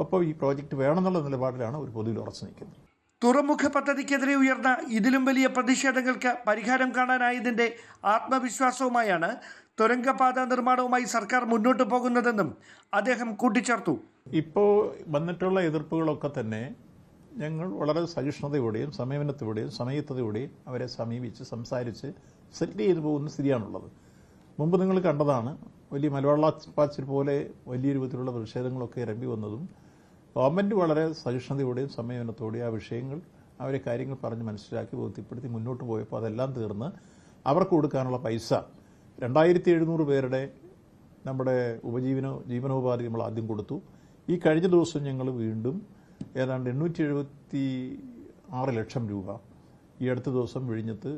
ഒപ്പം ഈ പ്രോജക്റ്റ് വേണമെന്നുള്ള നിലപാടിലാണ് ഒരു പൊതുവിൽ ഉറച്ചു നിൽക്കുന്നത്. തുറമുഖ പദ്ധതിക്കെതിരെ ഉയർന്ന ഇതിലും വലിയ പ്രതിഷേധങ്ങൾക്ക് പരിഹാരം കാണാനായതിന്റെ ആത്മവിശ്വാസവുമായാണ് തുരങ്കപാത നിർമ്മാണവുമായി സർക്കാർ മുന്നോട്ട് പോകുന്നതെന്നും അദ്ദേഹം കൂട്ടിച്ചേർത്തു. ഇപ്പോൾ വന്നിട്ടുള്ള എതിർപ്പുകളൊക്കെ തന്നെ ഞങ്ങൾ വളരെ സഹിഷ്ണുതയോടെയും സമീപനത്തോടെയും സമയത്തയോടെയും അവരെ സമീപിച്ച് സംസാരിച്ച് സെറ്റിൽ ചെയ്തു പോകുന്ന സ്ഥിതിയാണുള്ളത്. മുമ്പ് നിങ്ങൾ കണ്ടതാണ്, വലിയ മലവെള്ളപ്പാച്ചിൽ പോലെ വലിയ രൂപത്തിലുള്ള പ്രതിഷേധങ്ങളൊക്കെ ഇറങ്ങി വന്നതും ഗവൺമെൻറ് വളരെ സഹിഷ്ണുതയോടെയും സമീപനത്തോടെയും ആ വിഷയങ്ങൾ അവരെ കാര്യങ്ങൾ പറഞ്ഞ് മനസ്സിലാക്കി ബോധ്യപ്പെടുത്തി മുന്നോട്ട് പോയപ്പോൾ അതെല്ലാം തീർന്ന് അവർക്ക് കൊടുക്കാനുള്ള പൈസ 2700 പേരുടെ നമ്മുടെ ജീവനോപാധി നമ്മൾ ആദ്യം കൊടുത്തു. ഈ കഴിഞ്ഞ ദിവസം ഞങ്ങൾ വീണ്ടും ഏതാണ്ട് 876 ലക്ഷം രൂപ ഈ അടുത്ത ദിവസം വിഴിഞ്ഞത്ത്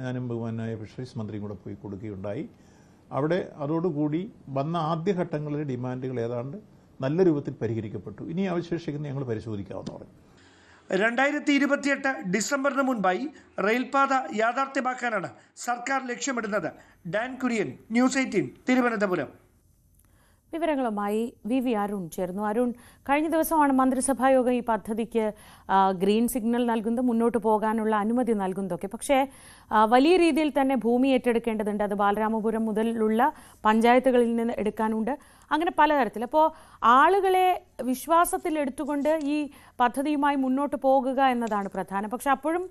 ഞാനും ബഹുമാനായ ഫിഷറീസ് മന്ത്രിയും കൂടെ പോയി കൊടുക്കുകയുണ്ടായി. അവിടെ അതോടുകൂടി വന്ന ആദ്യഘട്ടങ്ങളിലെ ഡിമാൻഡുകൾ ഏതാണ്ട് നല്ല രൂപത്തിൽ പരിഹരിക്കപ്പെട്ടു. ഇനി അവശേഷിക്കുന്ന ഞങ്ങൾ പരിശോധിക്കാമെന്ന് പറഞ്ഞു. 2028 ഡിസംബറിന് മുൻപായി റെയിൽപാത യാഥാർത്ഥ്യമാക്കാനാണ് സർക്കാർ ലക്ഷ്യമിടുന്നത്. Dan Kurian, news 18, Thiruvananthapuram. വിവരങ്ങളുമായി VV അരുൺ ചേർന്നു. അരുൺ, കഴിഞ്ഞ ദിവസമാണ് മന്ത്രിസഭാ യോഗം ഈ പദ്ധതിക്ക് ഗ്രീൻ സിഗ്നൽ നൽകുന്നത്, മുന്നോട്ട് പോകാനുള്ള അനുമതി നൽകുന്നതൊക്കെ. പക്ഷേ വലിയ രീതിയിൽ തന്നെ ഭൂമി ഏറ്റെടുക്കേണ്ടതുണ്ട്. അത് ബാലരാമപുരം മുതലുള്ള പഞ്ചായത്തുകളിൽ നിന്ന് എടുക്കാനുണ്ട്. അങ്ങനെ പലതരത്തിൽ. അപ്പോൾ ആളുകളെ വിശ്വാസത്തിൽ എടുത്തുകൊണ്ട് ഈ പദ്ധതിയുമായി മുന്നോട്ട് പോകുക എന്നതാണ് പ്രധാനം. പക്ഷെ അപ്പോഴും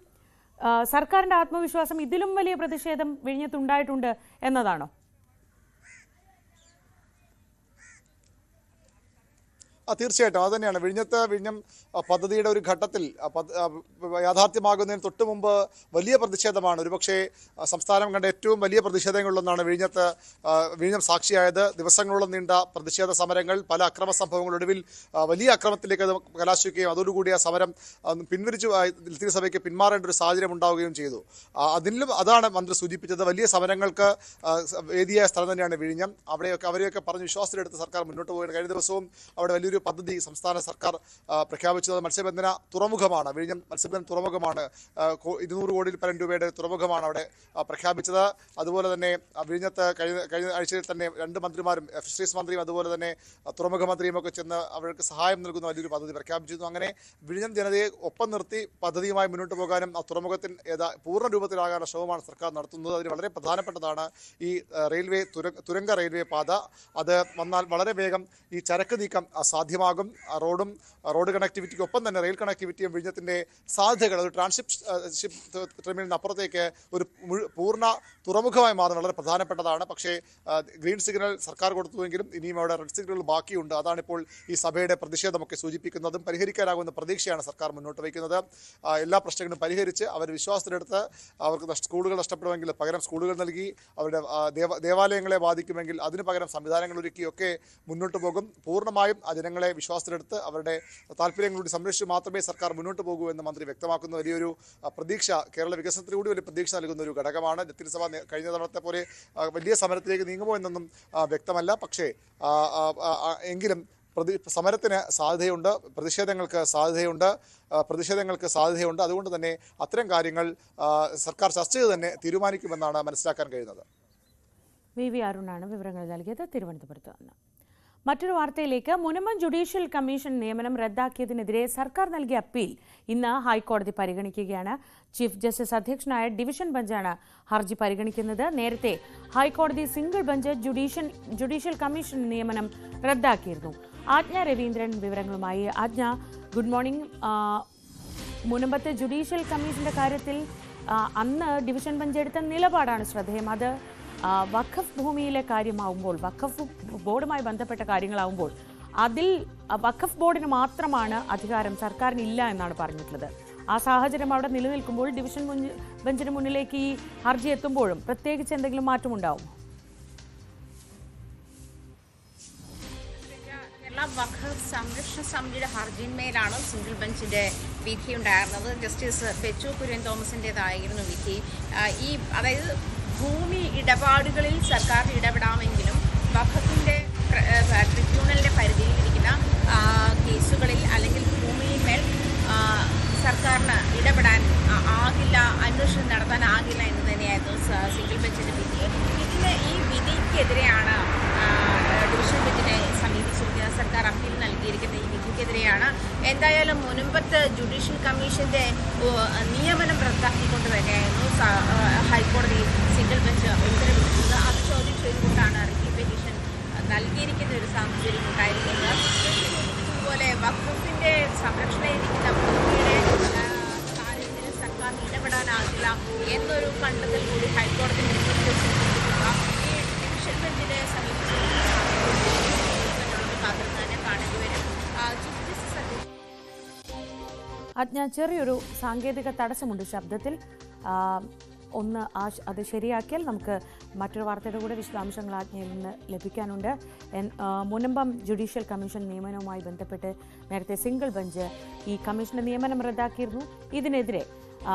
സർക്കാരിൻ്റെ ആത്മവിശ്വാസം ഇതിലും വലിയ പ്രതിഷേധം വിഴിഞ്ഞത്തുണ്ടായിട്ടുണ്ട് എന്നതാണോ? തീർച്ചയായിട്ടും അത് തന്നെയാണ്. വിഴിഞ്ഞം പദ്ധതിയുടെ ഒരു ഘട്ടത്തിൽ യാഥാർത്ഥ്യമാകുന്നതിന് തൊട്ട് മുമ്പ് വലിയ പ്രതിഷേധമാണ്, ഒരുപക്ഷെ സംസ്ഥാനം കണ്ട ഏറ്റവും വലിയ പ്രതിഷേധങ്ങളിലൊന്നാണ് വിഴിഞ്ഞം സാക്ഷിയായത്. ദിവസങ്ങളോളം നീണ്ട പ്രതിഷേധ സമരങ്ങൾ, പല അക്രമ സംഭവങ്ങളൊടുവിൽ വലിയ അക്രമത്തിലേക്ക് അത് കലാശിക്കുകയും അതോടുകൂടി ആ സമരം തീരസഭയ്ക്ക് പിന്മാറേണ്ട ഒരു സാഹചര്യം ഉണ്ടാവുകയും ചെയ്തു. അതാണ് മന്ത്രി സൂചിപ്പിച്ചത്. വലിയ സമരങ്ങൾക്ക് വേദിയായ സ്ഥലം തന്നെയാണ് വിഴിഞ്ഞം. അവരെയൊക്കെ പറഞ്ഞ് വിശ്വാസത്തിലെടുത്ത് സർക്കാർ മുന്നോട്ട് പോവുകയാണ്. കഴിഞ്ഞ ദിവസവും അവിടെ വലിയൊരു പദ്ധതി സംസ്ഥാന സർക്കാർ പ്രഖ്യാപിച്ചത് മത്സ്യബന്ധന തുറമുഖമാണ്. വിഴിഞ്ഞം മത്സ്യബന്ധന തുറമുഖമാണ്. 200 കോടി പരം രൂപയുടെ തുറമുഖമാണ് അവിടെ പ്രഖ്യാപിച്ചത്. അതുപോലെ തന്നെ വിഴിഞ്ഞത്ത് കഴിഞ്ഞ ആഴ്ചയിൽ തന്നെ 2 മന്ത്രിമാരും, ഫിഷറീസ് മന്ത്രിയും അതുപോലെ തന്നെ തുറമുഖ മന്ത്രിയും ഒക്കെ ചെന്ന് അവർക്ക് സഹായം നൽകുന്ന വലിയൊരു പദ്ധതി പ്രഖ്യാപിച്ചിരുന്നു. അങ്ങനെ വിഴിഞ്ഞം ജനതയെ ഒപ്പം നിർത്തി പദ്ധതിയുമായി മുന്നോട്ട് പോകാനും ആ തുറമുഖത്തിന് പൂർണ്ണ രൂപത്തിലാകാനുള്ള ശ്രമമാണ് സർക്കാർ നടത്തുന്നത്. അതിന് വളരെ പ്രധാനപ്പെട്ടതാണ് ഈ തുരങ്ക റെയിൽവേ പാത. അത് വന്നാൽ വളരെ വേഗം ഈ ചരക്ക് നീക്കം സാധ്യമാകും. റോഡ് കണക്ടിവിറ്റിക്കൊപ്പം തന്നെ റെയിൽ കണക്ടിവിറ്റിയും വിഴിഞ്ഞത്തിൻ്റെ സാധ്യതകൾ ഒരു ട്രാൻസ്ഷിപ്പ് ടെർമിനലിന് അപ്പുറത്തേക്ക് ഒരു പൂർണ്ണ തുറമുഖമായി മാറുന്നത് വളരെ പ്രധാനപ്പെട്ടതാണ്. പക്ഷേ ഗ്രീൻ സിഗ്നൽ സർക്കാർ കൊടുത്തുവെങ്കിലും ഇനിയും അവിടെ റെഡ് സിഗ്നൽ ബാക്കിയുണ്ട്. അതാണിപ്പോൾ ഈ സഭയുടെ പ്രതിഷേധമൊക്കെ സൂചിപ്പിക്കുന്നതും. പരിഹരിക്കാനാകുന്ന പ്രതീക്ഷയാണ് സർക്കാർ മുന്നോട്ട് വയ്ക്കുന്നത്. എല്ലാ പ്രശ്നങ്ങളും പരിഹരിച്ച് അവർ വിശ്വാസത്തിലെടുത്ത് അവർക്ക് സ്കൂളുകൾ നഷ്ടപ്പെടുമെങ്കിൽ പകരം സ്കൂളുകൾ നൽകി, അവരുടെ ദേവാലയങ്ങളെ ബാധിക്കുമെങ്കിൽ അതിന് പകരം സംവിധാനങ്ങൾ ഒരുക്കിയൊക്കെ മുന്നോട്ട് പോകും. പൂർണ്ണമായും ആ ജനങ്ങളെ വിശ്വാസത്തിലെടുത്ത് അവരുടെ താല്പര്യങ്ങളൂടി സംരക്ഷിച്ച് മാത്രമേ സർക്കാർ മുന്നോട്ട് പോകൂ എന്ന് മന്ത്രി വ്യക്തമാക്കുന്ന വലിയൊരു പ്രതീക്ഷ, കേരള വികസനത്തിലൂടെ വലിയ പ്രതീക്ഷ നൽകുന്ന ഒരു ഘടകമാണ്. നിത്യസഭ കഴിഞ്ഞ തവണത്തെ പോലെ വലിയ സമരത്തിലേക്ക് നീങ്ങുമോ എന്നൊന്നും വ്യക്തമല്ല. പക്ഷേ എങ്കിലും സമരത്തിന് സാധ്യതയുണ്ട്, പ്രതിഷേധങ്ങൾക്ക് സാധ്യതയുണ്ട്. അതുകൊണ്ട് തന്നെ അത്തരം കാര്യങ്ങൾ സർക്കാർ ചർച്ച ചെയ്ത് തന്നെ തീരുമാനിക്കുമെന്നാണ് മനസ്സിലാക്കാൻ കഴിയുന്നത്. വി അരുണാണ് വിവരങ്ങൾ നൽകിയത് തിരുവനന്തപുരത്ത് നിന്ന്. മറ്റൊരു വാർത്തയിലേക്ക്. മുനമ്പം ജുഡീഷ്യൽ കമ്മീഷൻ നിയമനം റദ്ദാക്കിയതിനെതിരെ സർക്കാർ നൽകിയ അപ്പീൽ ഇന്ന് ഹൈക്കോടതി പരിഗണിക്കുകയാണ്. ചീഫ് ജസ്റ്റിസ് അധ്യക്ഷനായ ഡിവിഷൻ ബെഞ്ചാണ് ഹർജി പരിഗണിക്കുന്നത്. നേരത്തെ ഹൈക്കോടതി സിംഗിൾ ബെഞ്ച് ജുഡീഷ്യൽ കമ്മീഷൻ നിയമനം റദ്ദാക്കിയിരുന്നു. ആജ്ഞ രവീന്ദ്രൻ വിവരങ്ങളുമായി. ആജ്ഞ, ഗുഡ് മോർണിംഗ്. മുനമ്പത്തെ ജുഡീഷ്യൽ കമ്മീഷന്റെ കാര്യത്തിൽ അന്ന് ഡിവിഷൻ ബെഞ്ച് എടുത്ത നിലപാടാണ് ശ്രദ്ധേയം. അത് വഖഫ് ഭൂമിയിലെ കാര്യമാവുമ്പോൾ, വഖഫ് ബോർഡുമായി ബന്ധപ്പെട്ട കാര്യങ്ങളാവുമ്പോൾ അതിൽ വഖഫ് ബോർഡിന് മാത്രമാണ് അധികാരം, സർക്കാരിന് ഇല്ല എന്നാണ് പറഞ്ഞിട്ടുള്ളത്. ആ സാഹചര്യം അവിടെ നിലനിൽക്കുമ്പോൾ ഡിവിഷൻ ബെഞ്ചിന് മുന്നിലേക്ക് ഈ ഹർജി എത്തുമ്പോഴും പ്രത്യേകിച്ച് എന്തെങ്കിലും മാറ്റമുണ്ടാവും? കേരള വഖഫ് സംരക്ഷണ സമിതിയുടെ ഹർജിന്മേലാണ് സിംഗിൾ ബെഞ്ചിന്റെ വിധി ഉണ്ടായിരുന്നത്. ജസ്റ്റിസ് ബെച്ചു കുര്യൻ തോമസിൻ്റെതായിരുന്നു വിധി. അതായത് ഭൂമി ഇടപാടുകളിൽ സർക്കാർ ഇടപെടാമെങ്കിലും വഖഫിന്റെ ട്രിബ്യൂണലിന്റെ പരിധിയിലിരിക്കുന്ന കേസുകളിൽ അല്ലെങ്കിൽ ഭൂമിയിന്മേൽ സർക്കാരിന് ഇടപെടാൻ ആകില്ല, അന്വേഷണം നടത്താനാകില്ല എന്ന് തന്നെയായിരുന്നു സിംഗിൾ ബെഞ്ചിന്റെ വിധി. ഈ വിധിക്കെതിരെയാണ് ഡിവിഷൻ ബെഞ്ചിനെ സമീപിച്ചിരിക്കുന്നത്. സർക്കാർ അപ്പീൽ നൽകിയിരിക്കുന്ന ഈ വിധിക്കെതിരെയാണ്. എന്തായാലും മുൻപത്തെ ജുഡീഷ്യൽ കമ്മീഷന്റെ നിയമനം റദ്ദാക്കിക്കൊണ്ട് തന്നെയായിരുന്നു ഹൈക്കോടതി സിംഗിൾ ബെഞ്ച് ഉത്തരവിട്ടിരുന്നത്. അത് ചോദ്യം ചെയ്തുകൊണ്ടാണ് റിവ്യൂ പെറ്റീഷൻ നൽകിയിരിക്കുന്ന ഒരു സാഹചര്യം ഉണ്ടായിരിക്കുന്നത്. അതുപോലെ വഖഫിന്റെ സംരക്ഷണയിലിരിക്കുന്ന ഭൂമിയുടെ കാര്യത്തിൽ സർക്കാർ ഇടപെടാനാകില്ല എന്നൊരു കണ്ടെത്തൽ കൂടി ഹൈക്കോടതി മുൻനിർത്തി ഈ ഡിവിഷൻ ബെഞ്ചിനെ സമീപിച്ച് തന്നെ കാണേണ്ടി വരും. അജ്ഞ, ചെറിയൊരു സാങ്കേതിക തടസ്സമുണ്ട് ശബ്ദത്തിൽ. അത് ശരിയാക്കിയാൽ നമുക്ക് മറ്റൊരു വാർത്തയുടെ കൂടെ വിശദാംശങ്ങൾ ആജ്ഞയിൽ നിന്ന് ലഭിക്കാനുണ്ട്. മുനമ്പം ജുഡീഷ്യൽ കമ്മീഷൻ നിയമനവുമായി ബന്ധപ്പെട്ട് നേരത്തെ സിംഗിൾ ബെഞ്ച് ഈ കമ്മീഷന്റെ നിയമനം റദ്ദാക്കിയിരുന്നു. ഇതിനെതിരെ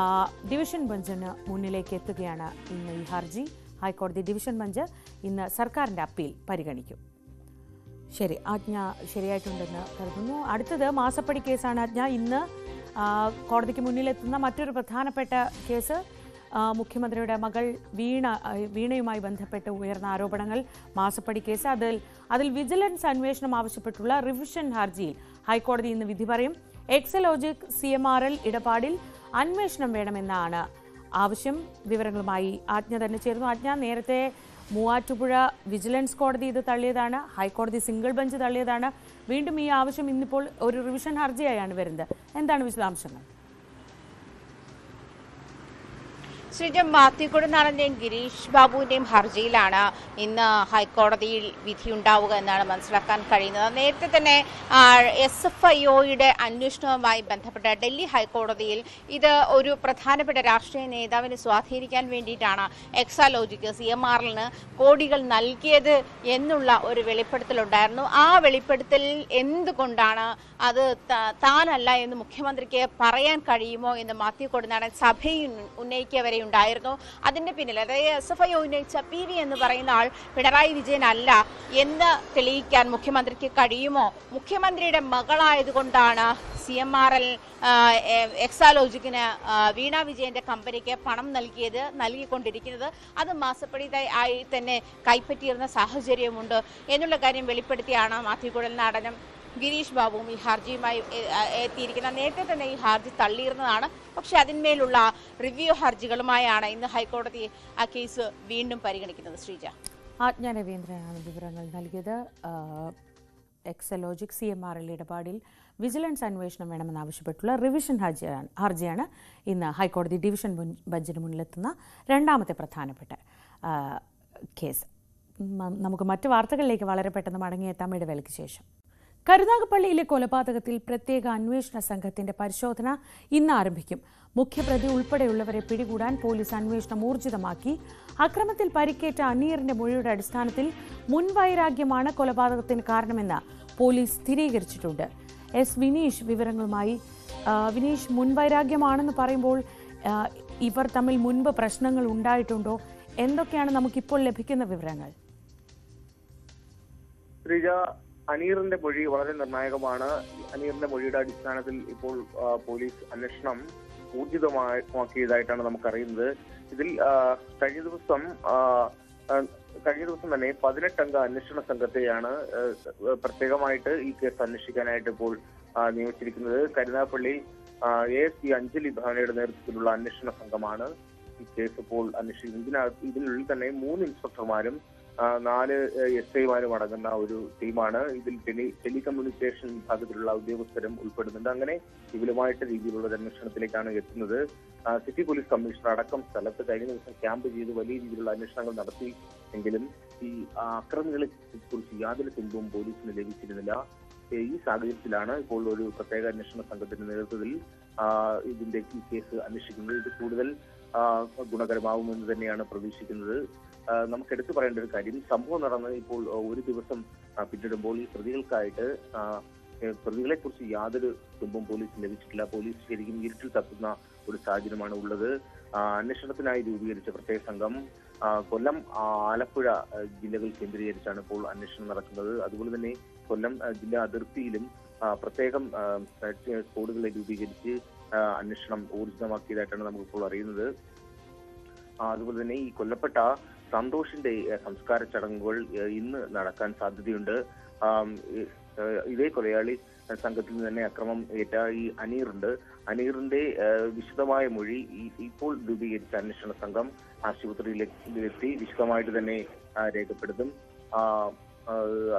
ഡിവിഷൻ ബെഞ്ചിന് മുന്നിലേക്ക് എത്തുകയാണ് ഇന്ന് ഈ ഹർജി. ഹൈക്കോടതി ഡിവിഷൻ ബെഞ്ച് ഇന്ന് സർക്കാരിന്റെ അപ്പീൽ പരിഗണിക്കും. ശരി, ആജ്ഞ ശരിയായിട്ടുണ്ടെന്ന് കരുതുന്നു. അടുത്തത് മാസപ്പടി കേസാണ്. ആജ്ഞ, ഇന്ന് കോടതിക്ക് മുന്നിലെത്തുന്ന മറ്റൊരു പ്രധാനപ്പെട്ട കേസ് മുഖ്യമന്ത്രിയുടെ മകൾ വീണയുമായി ബന്ധപ്പെട്ട് ഉയർന്ന ആരോപണങ്ങൾ, മാസപ്പടി കേസ്. അതിൽ വിജിലൻസ് അന്വേഷണം ആവശ്യപ്പെട്ടുള്ള റിവിഷൻ ഹർജിയിൽ ഹൈക്കോടതി ഇന്ന് വിധി പറയും. എക്സലോജിക് CMRL ഇടപാടിൽ അന്വേഷണം വേണമെന്നാണ് ആവശ്യം. വിവരങ്ങളുമായി ആജ്ഞ തന്നെ ചേർന്നു. ആജ്ഞ, നേരത്തെ മൂവാറ്റുപുഴ വിജിലൻസ് കോടതി ഇത് തള്ളിയതാണ്, ഹൈക്കോടതി സിംഗിൾ ബെഞ്ച് തള്ളിയതാണ്. വീണ്ടും ഈ ആവശ്യം ഇന്നിപ്പോൾ ഒരു റിവിഷൻ ഹർജിയായാണ് വരുന്നത്. എന്താണ് വിശദാംശങ്ങൾ? ശ്രീജ, മാത്യുക്കുടി നാടൻ്റെയും ഗിരീഷ് ബാബുവിൻ്റെയും ഹർജിയിലാണ് ഇന്ന് ഹൈക്കോടതിയിൽ വിധിയുണ്ടാവുക എന്നാണ് മനസ്സിലാക്കാൻ കഴിയുന്നത്. നേരത്തെ തന്നെ SFIOയുടെ അന്വേഷണവുമായി ബന്ധപ്പെട്ട ഡൽഹി ഹൈക്കോടതിയിൽ ഇത് ഒരു പ്രധാനപ്പെട്ട രാഷ്ട്രീയ നേതാവിനെ സ്വാധീനിക്കാൻ വേണ്ടിയിട്ടാണ് എക്സാലോജിക്ക് CMRLന് കോടികൾ നൽകിയത് എന്നുള്ള ഒരു വെളിപ്പെടുത്തലുണ്ടായിരുന്നു. ആ വെളിപ്പെടുത്തലിൽ എന്തുകൊണ്ടാണ് അത് താനല്ല എന്ന് മുഖ്യമന്ത്രിക്ക് പറയാൻ കഴിയുമോ എന്ന് മാത്യുക്കുടി നാടൻ സഭയിൽ ഉന്നയിക്കവരെ ഉണ്ടായിരുന്നു. അതിന്റെ പിന്നിൽ അതായത് SFIO ഉന്നയിച്ച PV എന്ന് പറയുന്ന ആൾ പിണറായി വിജയൻ അല്ല എന്ന് തെളിയിക്കാൻ മുഖ്യമന്ത്രിക്ക് കഴിയുമോ? മുഖ്യമന്ത്രിയുടെ മകളായതുകൊണ്ടാണ് CMRL എക്സാലോജിക്കിന് വീണ വിജയന്റെ കമ്പനിക്ക് പണം നൽകിക്കൊണ്ടിരിക്കുന്നത്. അത് മാസപ്പടി ആയി തന്നെ കൈപ്പറ്റിയിരുന്ന സാഹചര്യമുണ്ട് എന്നുള്ള കാര്യം വെളിപ്പെടുത്തിയാണ് മാത്യുക്കുടി നാടനും ഗിരീഷ് ബാബുവും ഈ ഹർജിയുമായി എത്തിയിരിക്കുന്നത്. നേരത്തെ തന്നെ ഈ ഹർജി തള്ളിയിരുന്നതാണ്. പക്ഷെ അതിന്മേലുള്ള റിവ്യൂ ഹർജികളുമായാണ് ഇന്ന് ഹൈക്കോടതി ആ കേസ് വീണ്ടും പരിഗണിക്കുന്നത്. ശ്രീജ, ആജ്ഞ രവീന്ദ്രനാണ് വിവരങ്ങൾ നൽകിയത്. എക്സലോജിക് CMRL ഇടപാടിൽ വിജിലൻസ് അന്വേഷണം വേണമെന്നാവശ്യപ്പെട്ടുള്ള റിവിഷൻ ഹർജിയാണ് ഇന്ന് ഹൈക്കോടതി ഡിവിഷൻ ബെഞ്ചിന് മുന്നിലെത്തുന്ന രണ്ടാമത്തെ പ്രധാനപ്പെട്ട കേസ്. നമുക്ക് മറ്റു വാർത്തകളിലേക്ക് വളരെ പെട്ടെന്ന് മടങ്ങിയെത്താം ഇടവേളയ്ക്ക് ശേഷം. കരുനാഗപ്പള്ളിയിലെ കൊലപാതകത്തിൽ പ്രത്യേക അന്വേഷണ സംഘത്തിന്റെ പരിശോധന ഇന്ന് ആരംഭിക്കും. മുഖ്യപ്രതി ഉൾപ്പെടെയുള്ളവരെ പിടികൂടാൻ പോലീസ് അന്വേഷണം ഊർജിതമാക്കി. അക്രമത്തിൽ പരിക്കേറ്റ അനീറിന്റെ മൊഴിയുടെ അടിസ്ഥാനത്തിൽ മുൻവൈരാഗ്യമാണ് കൊലപാതകത്തിന് കാരണമെന്ന് പോലീസ് സ്ഥിരീകരിച്ചിട്ടുണ്ട്. വിനീഷ് വിവരങ്ങളുമായി. വിനീഷ്, മുൻവൈരാഗ്യമാണെന്ന് പറയുമ്പോൾ ഇവർ തമ്മിൽ മുൻപ് പ്രശ്നങ്ങൾ ഉണ്ടായിട്ടുണ്ടോ? എന്തൊക്കെയാണ് നമുക്കിപ്പോൾ ലഭിക്കുന്ന വിവരങ്ങൾ? അനീറിന്റെ മൊഴി വളരെ നിർണായകമാണ്. അനീറിന്റെ മൊഴിയുടെ അടിസ്ഥാനത്തിൽ ഇപ്പോൾ പോലീസ് അന്വേഷണം ഊർജിതമാക്കിയതായിട്ടാണ് നമുക്കറിയുന്നത്. ഇതിൽ കഴിഞ്ഞ ദിവസം തന്നെ 18 അംഗ അന്വേഷണ സംഘത്തെയാണ് പ്രത്യേകമായിട്ട് ഈ കേസ് അന്വേഷിക്കാനായിട്ട് ഇപ്പോൾ നിയമിച്ചിരിക്കുന്നത്. കരുനാഗപ്പള്ളി ASP അഞ്ജലി ഭാവനയുടെ നേതൃത്വത്തിലുള്ള അന്വേഷണ സംഘമാണ് ഈ കേസ് ഇപ്പോൾ അന്വേഷിക്കുന്നത്. ഇതിനുള്ളിൽ തന്നെ 3 ഇൻസ്പെക്ടർമാരും 4 SIമാരും അടങ്ങുന്ന ഒരു ടീമാണ്. ഇതിൽ ടെലികമ്മ്യൂണിക്കേഷൻ വിഭാഗത്തിലുള്ള ഉദ്യോഗസ്ഥരും ഉൾപ്പെടുന്നുണ്ട്. അങ്ങനെ വിപുലമായിട്ട് രീതിയിലുള്ള അന്വേഷണത്തിലേക്കാണ് എത്തുന്നത്. സിറ്റി പോലീസ് കമ്മീഷണർ അടക്കം സ്ഥലത്ത് കഴിഞ്ഞ ദിവസം ക്യാമ്പ് ചെയ്ത് വലിയ രീതിയിലുള്ള അന്വേഷണങ്ങൾ നടത്തി എങ്കിലും ഈ അക്രമികളെ കുറിച്ച് യാതൊരു തുമ്പും പോലീസിന് ലഭിച്ചിരുന്നില്ല. ഈ സാഹചര്യത്തിലാണ് ഇപ്പോൾ ഒരു പ്രത്യേക അന്വേഷണ സംഘത്തിന്റെ നേതൃത്വത്തിൽ ഇതിന്റെ ഈ കേസ് അന്വേഷിക്കുന്നത്. ഇത് കൂടുതൽ ഗുണകരമാവുമെന്ന് തന്നെയാണ് പ്രതീക്ഷിക്കുന്നത്. നമുക്ക് എടുത്തു പറയേണ്ട ഒരു കാര്യം, സംഭവം നടന്ന് ഇപ്പോൾ ഒരു ദിവസം പിന്നിടുമ്പോൾ ഈ പ്രതികളെ കുറിച്ച് യാതൊരു തുമ്പും പോലീസിന് ലഭിച്ചിട്ടില്ല. പോലീസ് ശരിക്കും ഇരുട്ടിൽ തപ്പുന്ന ഒരു സാഹചര്യമാണ് ഉള്ളത്. അന്വേഷണത്തിനായി രൂപീകരിച്ച പ്രത്യേക സംഘം കൊല്ലം, ആലപ്പുഴ ജില്ലകൾ കേന്ദ്രീകരിച്ചാണ് ഇപ്പോൾ അന്വേഷണം നടക്കുന്നത്. അതുപോലെ തന്നെ കൊല്ലം ജില്ലാ അതിർത്തിയിലും പ്രത്യേകം സ്ക്വാഡുകളെ രൂപീകരിച്ച് അന്വേഷണം ഊർജിതമാക്കിയതായിട്ടാണ് നമുക്കിപ്പോൾ അറിയുന്നത്. അതുപോലെ തന്നെ ഈ കൊല്ലപ്പെട്ട സന്തോഷിന്റെ സംസ്കാര ചടങ്ങുകൾ ഇന്ന് നടക്കാൻ സാധ്യതയുണ്ട്. ഇതേ കൊലയാളി സംഘത്തിൽ നിന്ന് തന്നെ അക്രമം ഏറ്റ ഈ അനീറിന്റെ വിശദമായ മൊഴി ഇപ്പോൾ രൂപീകരിച്ച അന്വേഷണ സംഘം ആശുപത്രിയിലെത്തി വിശദമായിട്ട് തന്നെ രേഖപ്പെടുത്തും.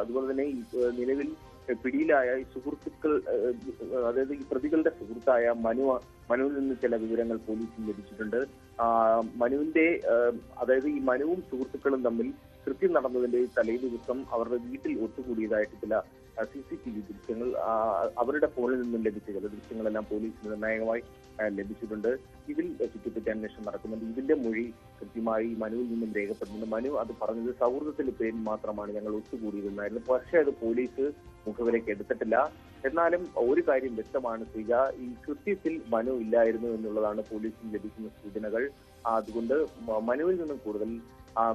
അതുപോലെ തന്നെ നിലവിൽ പിടിയിലായ ഈ സുഹൃത്തുക്കൾ, അതായത് ഈ പ്രതികളുടെ സുഹൃത്തായ മനുവിൽ നിന്ന് ചില വിവരങ്ങൾ പോലീസിന് ലഭിച്ചിട്ടുണ്ട്. അതായത് ഈ മനുവും സുഹൃത്തുക്കളും തമ്മിൽ കൃത്യം നടന്നതിന്റെ തലേ ദിവസം അവരുടെ വീട്ടിൽ ഒത്തുകൂടിയതായിട്ട് ചില CCTV ദൃശ്യങ്ങൾ അവരുടെ ഫോണിൽ നിന്നും ലഭിച്ച ചില ദൃശ്യങ്ങളെല്ലാം പോലീസിന് നിർണായകമായി ലഭിച്ചിട്ടുണ്ട്. ഇതിൽ ചുറ്റിപ്പറ്റി അന്വേഷണം നടക്കുന്നുണ്ട്. ഇതിന്റെ മൊഴി കൃത്യമായി മനുവിൽ നിന്നും രേഖപ്പെടുന്നുണ്ട്. മനു അത് പറഞ്ഞത് സൗഹൃദത്തിന്റെ പേരിൽ മാത്രമാണ് ഞങ്ങൾ ഒത്തുകൂടിയതെന്നായിരുന്നു. പക്ഷേ അത് പോലീസ് മുഖവിലേക്ക് എടുത്തിട്ടില്ല. എന്നാലും ഒരു കാര്യം വ്യക്തമാണ് ശ്രീജ, ഈ കൃത്യത്തിൽ മനു ഇല്ലായിരുന്നു എന്നുള്ളതാണ് പോലീസിന് ലഭിക്കുന്ന സൂചനകൾ. അതുകൊണ്ട് മനുവിൽ നിന്നും കൂടുതൽ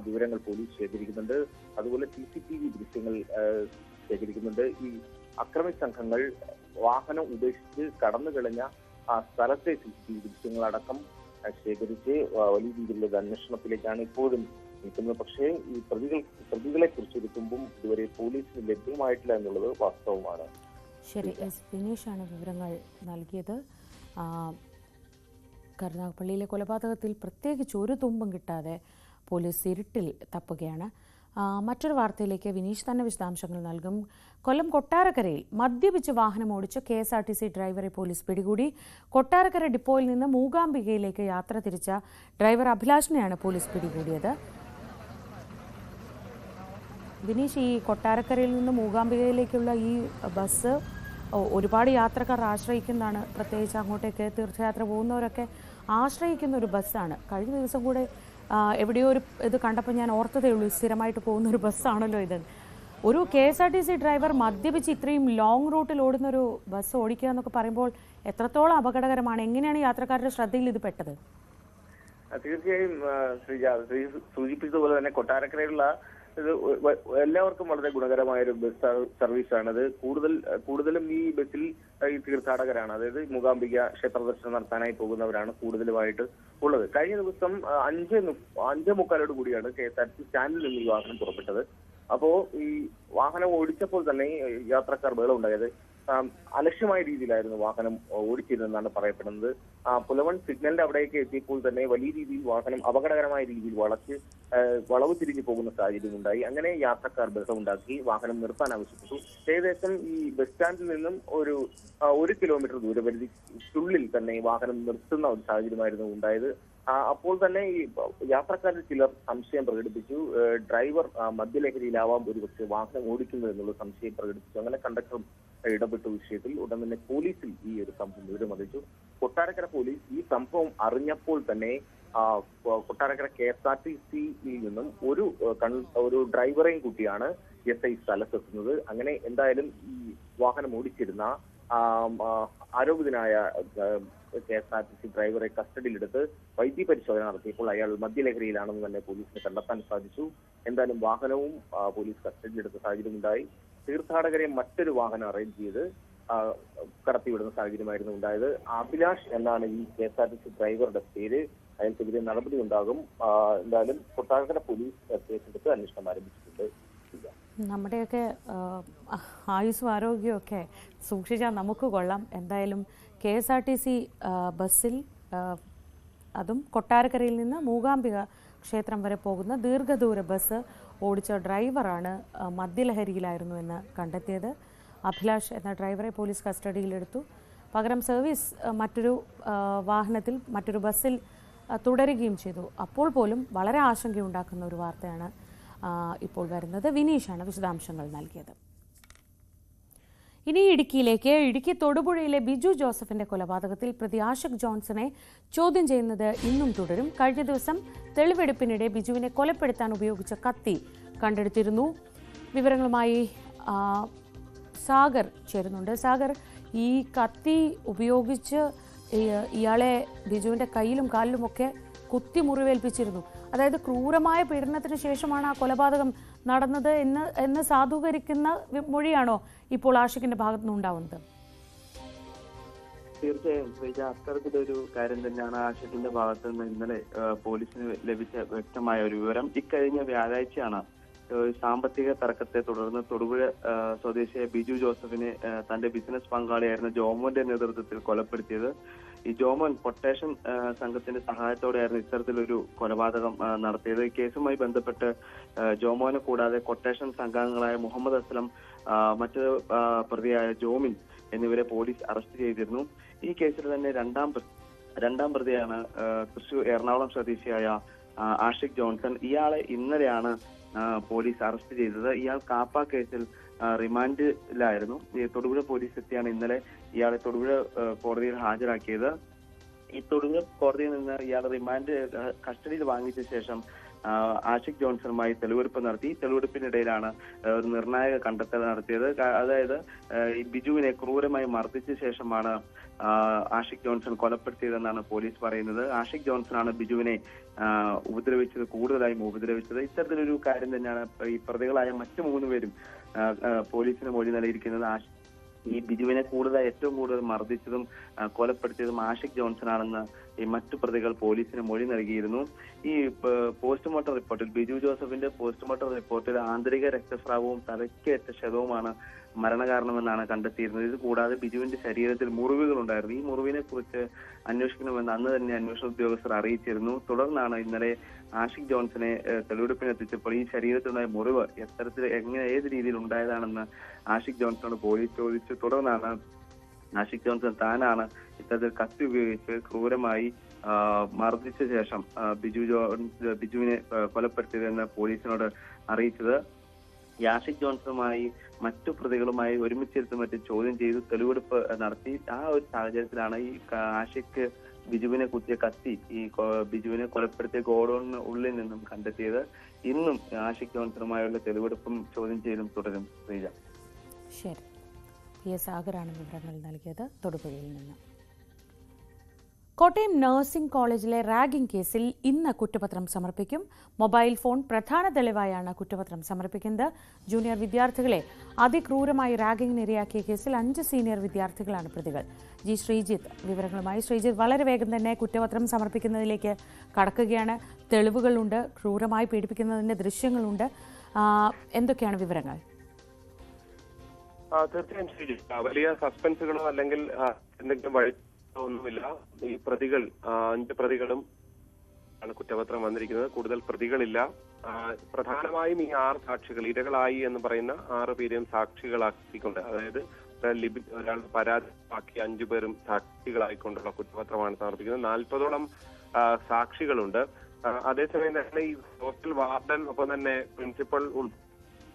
വിവരങ്ങൾ പോലീസ് ശേഖരിക്കുന്നുണ്ട്. അതുപോലെ CCTV ദൃശ്യങ്ങൾ ശേഖരിക്കുന്നുണ്ട്. ഈ അക്രമി സംഘങ്ങൾ വാഹനം ഉപേക്ഷിച്ച് കടന്നു കളഞ്ഞ സ്ഥലത്തെ CCTV ദൃശ്യങ്ങളടക്കം ശേഖരിച്ച് വലിയ രീതിയിലുള്ള അന്വേഷണത്തിലേക്കാണ് ഇപ്പോഴും നിൽക്കുന്നത്. പക്ഷേ ഈ പ്രതികളെ കുറിച്ച് എടുക്കുമ്പോൾ ഇതുവരെ പോലീസിന് ലഭ്യമായിട്ടില്ല എന്നുള്ളത് വാസ്തവമാണ്. ശരി, വിനീഷാണ് വിവരങ്ങൾ നൽകിയത്. കരുനാഗപ്പള്ളിയിലെ കൊലപാതകത്തിൽ പ്രത്യേകിച്ച് ഒരു തുമ്പും കിട്ടാതെ പോലീസ് ഇരുട്ടിൽ തപ്പുകയാണ്. മറ്റൊരു വാർത്തയിലേക്ക് വിനീഷ് തന്നെ വിശദാംശങ്ങൾ നൽകും. കൊല്ലം കൊട്ടാരക്കരയിൽ മദ്യപിച്ച് വാഹനം ഓടിച്ച KSRTC ഡ്രൈവറെ പോലീസ് പിടികൂടി. കൊട്ടാരക്കര ഡിപ്പോയിൽ നിന്ന് മൂകാംബികയിലേക്ക് യാത്ര തിരിച്ച ഡ്രൈവർ അഭിലാഷിനെയാണ് പോലീസ് പിടികൂടിയത്. വിനീഷ്, ഈ കൊട്ടാരക്കരയിൽ നിന്ന് മൂകാംബികയിലേക്കുള്ള ഈ ബസ് ഒരുപാട് യാത്രക്കാർ ആശ്രയിക്കുന്നതാണ്. പ്രത്യേകിച്ച് അങ്ങോട്ടേക്ക് തീർത്ഥയാത്ര പോകുന്നവരൊക്കെ ആശ്രയിക്കുന്ന ഒരു ബസ്സാണ്. കഴിഞ്ഞ ദിവസം കൂടെ എവിടെയോ ഒരു ഇത് കണ്ടപ്പോൾ ഞാൻ ഓർത്തതേ ഉള്ളൂ, സ്ഥിരമായിട്ട് പോകുന്ന ഒരു ബസ്സാണല്ലോ ഇത്. ഒരു KSRTC ഡ്രൈവർ മദ്യപിച്ച് ഇത്രയും ലോങ് റൂട്ടിൽ ഓടുന്നൊരു ബസ് ഓടിക്കുക എന്നൊക്കെ പറയുമ്പോൾ എത്രത്തോളം അപകടകരമാണ്? എങ്ങനെയാണ് യാത്രക്കാരുടെ ശ്രദ്ധയിൽ ഇത് പെട്ടത്? തീർച്ചയായും ശ്രീജ സൂചിപ്പിച്ചതുപോലെ തന്നെ കൊട്ടാരക്കരയിലുള്ള ഇത് എല്ലാവർക്കും വളരെ ഗുണകരമായ ഒരു ബസ് സർവീസാണ്. അത് കൂടുതലും ഈ ബസ്സിൽ ഈ തീർത്ഥാടകരാണ്. അതായത് മൂകാംബിക ക്ഷേത്ര ദർശനം നടത്താനായി പോകുന്നവരാണ് കൂടുതലുമായിട്ട് ഉള്ളത്. കഴിഞ്ഞ ദിവസം 5:45 കൂടിയാണ് KSRTC സ്റ്റാൻഡിൽ നിന്ന് ഈ വാഹനം പുറപ്പെട്ടത്. അപ്പോ ഈ വാഹനം ഓടിച്ചപ്പോൾ തന്നെ യാത്രക്കാർ ബഹളം ഉണ്ടായത്. അലക്ഷ്യമായ രീതിയിലായിരുന്നു വാഹനം ഓടിച്ചിരുന്നെന്നാണ് പറയപ്പെടുന്നത്. പുലവൻ സിഗ്നലിന്റെ അവിടേക്ക് എത്തിയപ്പോൾ തന്നെ വലിയ രീതിയിൽ വാഹനം അപകടകരമായ രീതിയിൽ വളച്ച് വളവ് തിരിഞ്ഞു പോകുന്ന സാഹചര്യം ഉണ്ടായി. അങ്ങനെ യാത്രക്കാർ ബഹളമുണ്ടാക്കി, വാഹനം നിർത്താൻ ആവശ്യപ്പെട്ടു. ഏകദേശം ഈ ബസ് സ്റ്റാൻഡിൽ നിന്നും ഒരു 1 കിലോമീറ്റർ ദൂരപരിധിക്കുള്ളിൽ തന്നെ വാഹനം നിർത്തുന്ന ഒരു സാഹചര്യമായിരുന്നു ഉണ്ടായത്. അപ്പോൾ തന്നെ ഈ യാത്രക്കാരിൽ ചിലർ സംശയം പ്രകടിപ്പിച്ചു. ഡ്രൈവർ മദ്യലഹരിയിലാവാം ഒരുപക്ഷെ വാഹനം ഓടിക്കുന്നത് എന്നുള്ള സംശയം പ്രകടിപ്പിച്ചു. അങ്ങനെ കണ്ടക്ടറും ഇടപെട്ട വിഷയത്തിൽ ഉടൻ തന്നെ പോലീസിൽ ഈ ഒരു സംഭവം വിവരമറിയിച്ചു. കൊട്ടാരക്കര പോലീസ് ഈ സംഭവം അറിഞ്ഞപ്പോൾ തന്നെ കൊട്ടാരക്കര KSRTCയിൽ നിന്നും ഒരു ഡ്രൈവറെയും കൂട്ടിയാണ് SI സ്ഥലത്തെത്തുന്നത്. അങ്ങനെ എന്തായാലും ഈ വാഹനം ഓടിച്ചിരുന്ന ആരോപിതനായ KSRTC ഡ്രൈവറെ കസ്റ്റഡിയിലെടുത്ത് വൈദ്യ പരിശോധന നടത്തിയപ്പോൾ അയാൾ മദ്യലഹരിയിലാണെന്ന് തന്നെ പോലീസിന് കണ്ടെത്താൻ സാധിച്ചു. എന്തായാലും വാഹനവും പോലീസ് കസ്റ്റഡിയിലെടുത്ത സാഹചര്യമുണ്ടായി. തീർത്ഥാടകരെ മറ്റൊരു വാഹനം അറേഞ്ച് ചെയ്ത് കടത്തിവിടുന്ന സാഹചര്യമായിരുന്നു ഉണ്ടായത്. അഭിലാഷ് എന്നാണ് ഈ KSRTC ഡ്രൈവറുടെ പേര്. അയാൾക്കെതിരെ നടപടി ഉണ്ടാകും. എന്തായാലും കൊട്ടാരക്കര പോലീസ് കേസെടുത്ത് അന്വേഷണം ആരംഭിച്ചിട്ടുണ്ട്. നമ്മുടെയൊക്കെ ആയുസ്സും ആരോഗ്യവും ഒക്കെ സൂക്ഷിച്ചാൽ നമുക്ക് കൊള്ളാം. എന്തായാലും KSRTC ബസ്സിൽ അതും കൊട്ടാരക്കരയിൽ നിന്ന് മൂകാംബിക ക്ഷേത്രം വരെ പോകുന്ന ദീർഘദൂര ബസ് ഓടിച്ച ഡ്രൈവറാണ് മദ്യലഹരിയിലായിരുന്നു എന്ന് കണ്ടെത്തിയത്. അഭിലാഷ് എന്ന ഡ്രൈവറെ പോലീസ് കസ്റ്റഡിയിലെടുത്തു. പകരം സർവീസ് മറ്റൊരു വാഹനത്തിൽ മറ്റൊരു ബസ്സിൽ തുടരുകയും ചെയ്തു. അപ്പോൾ പോലും വളരെ ആശങ്കയുണ്ടാക്കുന്ന ഒരു വാർത്തയാണ് ഇപ്പോൾ വരുന്നത്. വിനീഷാണ് വിശദാംശങ്ങൾ നൽകിയത്. ഇനി ഇടുക്കി തൊടുപുഴയിലെ ബിജു ജോസഫിന്റെ കൊലപാതകത്തിൽ പ്രതി ആഷിഖ് ജോൺസനെ ചോദ്യം ചെയ്യുന്നത് ഇന്നും തുടരും. കഴിഞ്ഞ ദിവസം തെളിവെടുപ്പിനിടെ ബിജുവിനെ കൊലപ്പെടുത്താൻ ഉപയോഗിച്ച കത്തി കണ്ടെടുത്തിരുന്നു. വിവരങ്ങളുമായി സാഗർ ചേരുന്നുണ്ട്. സാഗർ, ഈ കത്തി ഉപയോഗിച്ച് ഇയാളെ ബിജുവിന്റെ കയ്യിലും കാലിലുമൊക്കെ കുത്തി മുറിവേൽപ്പിച്ചിരുന്നു. അതായത് ക്രൂരമായ പീഡനത്തിന് ശേഷമാണ് ആ കൊലപാതകം നടന്നത് എന്ന് സാധൂകരിക്കുന്ന മൊഴിയാണോ ഇപ്പോൾ ആഷിഖിന്റെ ഭാഗത്തു നിന്നുണ്ടാവുന്നത്? തീർച്ചയായും അത്തരത്തിലൊരു കാര്യം തന്നെയാണ് ആഷിഖിന്റെ ഭാഗത്തു നിന്ന് ഇന്നലെ പോലീസിന് ലഭിച്ച വ്യക്തമായ ഒരു വിവരം. ഇക്കഴിഞ്ഞ വ്യാഴാഴ്ചയാണ് സാമ്പത്തിക തർക്കത്തെ തുടർന്ന് തൊടുപുഴ സ്വദേശിയായ ബിജു ജോസഫിനെ തന്റെ ബിസിനസ് പങ്കാളിയായിരുന്ന ജോമോന്റെ നേതൃത്വത്തിൽ കൊലപ്പെടുത്തിയത്. ഈ ജോമോൻ കൊട്ടേഷൻ സംഘത്തിന്റെ സഹായത്തോടെയായിരുന്നു ഇത്തരത്തിലൊരു കൊലപാതകം നടത്തിയത്. കേസുമായി ബന്ധപ്പെട്ട് ജോമോനെ കൂടാതെ കൊട്ടേഷൻ സംഘാംഗങ്ങളായ മുഹമ്മദ് അസ്ലം, മറ്റൊരു പ്രതിയായ ജോമിൻ എന്നിവരെ പോലീസ് അറസ്റ്റ് ചെയ്തിരുന്നു. ഈ കേസിൽ തന്നെ രണ്ടാം പ്രതിയാണ് എറണാകുളം സ്വദേശിയായ ആഷിഖ് ജോൺസൺ. ഇയാളെ ഇന്നലെയാണ് പോലീസ് അറസ്റ്റ് ചെയ്തത്. ഇയാൾ കാപ്പ കേസിൽ റിമാൻഡിലായിരുന്നു. തൊടുപുഴ പോലീസ് എത്തിയാണ് ഇന്നലെ ഇയാളെ തൊടുപുഴ കോടതിയിൽ ഹാജരാക്കിയത്. ഈ തൊടുപുഴ കോടതിയിൽ നിന്ന് ഇയാൾ റിമാൻഡ് കസ്റ്റഡിയിൽ വാങ്ങിച്ച ശേഷം ആഷിഖ് ജോൺസണുമായി തെളിവെടുപ്പ് നടത്തി. തെളിവെടുപ്പിനിടയിലാണ് ഒരു നിർണായക കണ്ടെത്തൽ നടത്തിയത്. അതായത് ഈ ബിജുവിനെ ക്രൂരമായി മർദ്ദിച്ച ശേഷമാണ് ആഷിഖ് ജോൺസൺ കൊലപ്പെടുത്തിയതെന്നാണ് പോലീസ് പറയുന്നത്. ആഷിഖ് ജോൺസണാണ് ബിജുവിനെ കൂടുതലായും ഉപദ്രവിച്ചത്. ഇത്തരത്തിലൊരു കാര്യം തന്നെയാണ് ഈ പ്രതികളായ മറ്റു 3 പേരും പോലീസിന് മൊഴി നൽകിയിരിക്കുന്നത്. ഈ ബിജുവിനെ ഏറ്റവും കൂടുതൽ മർദ്ദിച്ചതും കൊലപ്പെടുത്തിയതും ആഷിഖ് ജോൺസൺ ആണെന്ന് ഈ മറ്റു പ്രതികൾ പോലീസിന് മൊഴി നൽകിയിരുന്നു. ഈ പോസ്റ്റ്മോർട്ടം റിപ്പോർട്ടിൽ ബിജു ജോസഫിന്റെ പോസ്റ്റ്മോർട്ടം റിപ്പോർട്ടിൽ ആന്തരിക രക്തസ്രാവവും തലയ്ക്കേറ്റ ക്ഷതവുമാണ് മരണകാരണമെന്നാണ് കണ്ടെത്തിയിരുന്നത്. ഇത് കൂടാതെ ബിജുവിന്റെ ശരീരത്തിൽ മുറിവുകൾ ഉണ്ടായിരുന്നു. ഈ മുറിവിനെ കുറിച്ച് അന്വേഷിക്കണമെന്ന് അന്ന് തന്നെ അന്വേഷണ ഉദ്യോഗസ്ഥർ അറിയിച്ചിരുന്നു. തുടർന്നാണ് ഇന്നലെ ആഷിഖ് ജോൺസനെ തെളിവെടുപ്പിനെത്തിച്ചപ്പോൾ ഈ ശരീരത്തിലുണ്ടായ മുറിവ് ഏത് രീതിയിൽ ഉണ്ടായതാണെന്ന് ആഷിഖ് ജോൺസണോട് പോലീസ് ചോദിച്ചു. തുടർന്നാണ് ആഷിഖ് ജോൺസൺ താനാണ് ഇത്തരത്തിൽ കത്തി ഉപയോഗിച്ച് ക്രൂരമായി മർദ്ദിച്ച ശേഷം ബിജുവിനെ കൊലപ്പെടുത്തിയതെന്ന് പോലീസിനോട് അറിയിച്ചത്. ആഷിഖ് ജോൺസണുമായി മറ്റു പ്രതികളുമായി ഒരുമിച്ചിരുത്തി മറ്റും ചോദ്യം ചെയ്ത് തെളിവെടുപ്പ് നടത്തി. ആ ഒരു സാഹചര്യത്തിലാണ് ഈ ആഷിഖ് ബിജുവിനെ കുത്തിയ കത്തി ഈ ബിജുവിനെ കൊലപ്പെടുത്തിയ ഗോഡൌണിന് ഉള്ളിൽ നിന്നും കണ്ടെത്തിയത്. ഇന്നും ആഷിഖ് ജോൺസണുമായുള്ള തെളിവെടുപ്പും ചോദ്യം ചെയ്യലും തുടരും. ശ്രീജ. ശരി, PS സാഗറാണ് വിവരങ്ങൾ നൽകിയത് തൊടുപുഴയിൽ നിന്ന്. കോട്ടയം നഴ്സിംഗ് കോളേജിലെ റാഗിംഗ് കേസിൽ ഇന്ന് കുറ്റപത്രം സമർപ്പിക്കും. മൊബൈൽ ഫോൺ പ്രധാന തെളിവായാണ് കുറ്റപത്രം സമർപ്പിക്കുന്നത്. ജൂനിയർ വിദ്യാർത്ഥികളെ അതിക്രൂരമായി റാഗിംഗിന് ഇരയാക്കിയ കേസിൽ 5 സീനിയർ വിദ്യാർത്ഥികളാണ് പ്രതികൾ. ശ്രീജിത്ത് വിവരങ്ങളുമായി. ശ്രീജിത്ത്, വളരെ വേഗം തന്നെ കുറ്റപത്രം സമർപ്പിക്കുന്നതിലേക്ക് കടക്കുകയാണ്. തെളിവുകളുണ്ട്, ക്രൂരമായി പീഡിപ്പിക്കുന്നതിന്റെ ദൃശ്യങ്ങളുണ്ട്. എന്തൊക്കെയാണ് വിവരങ്ങൾ? തീർച്ചയായും വലിയ സസ്പെൻസുകളോ അല്ലെങ്കിൽ എന്തെങ്കിലും ഒന്നുമില്ല. ഈ പ്രതികൾ 5 പ്രതികളും ആണ് കുറ്റപത്രം വന്നിരിക്കുന്നത്. കൂടുതൽ പ്രതികളില്ല. പ്രധാനമായും ഈ 6 സാക്ഷികൾ ഇരകളായി എന്ന് പറയുന്ന 6 പേരെയും സാക്ഷികളാക്കിക്കൊണ്ട്, അതായത് ഒരാൾ പരാതിയാക്കി 5 പേരും സാക്ഷികളായിക്കൊണ്ടുള്ള കുറ്റപത്രമാണ് സമർപ്പിക്കുന്നത്. 40ഓളം സാക്ഷികളുണ്ട്. അതേസമയം തന്നെ ഈ ഹോസ്റ്റൽ വാർഡൻ ഒപ്പം തന്നെ പ്രിൻസിപ്പൽ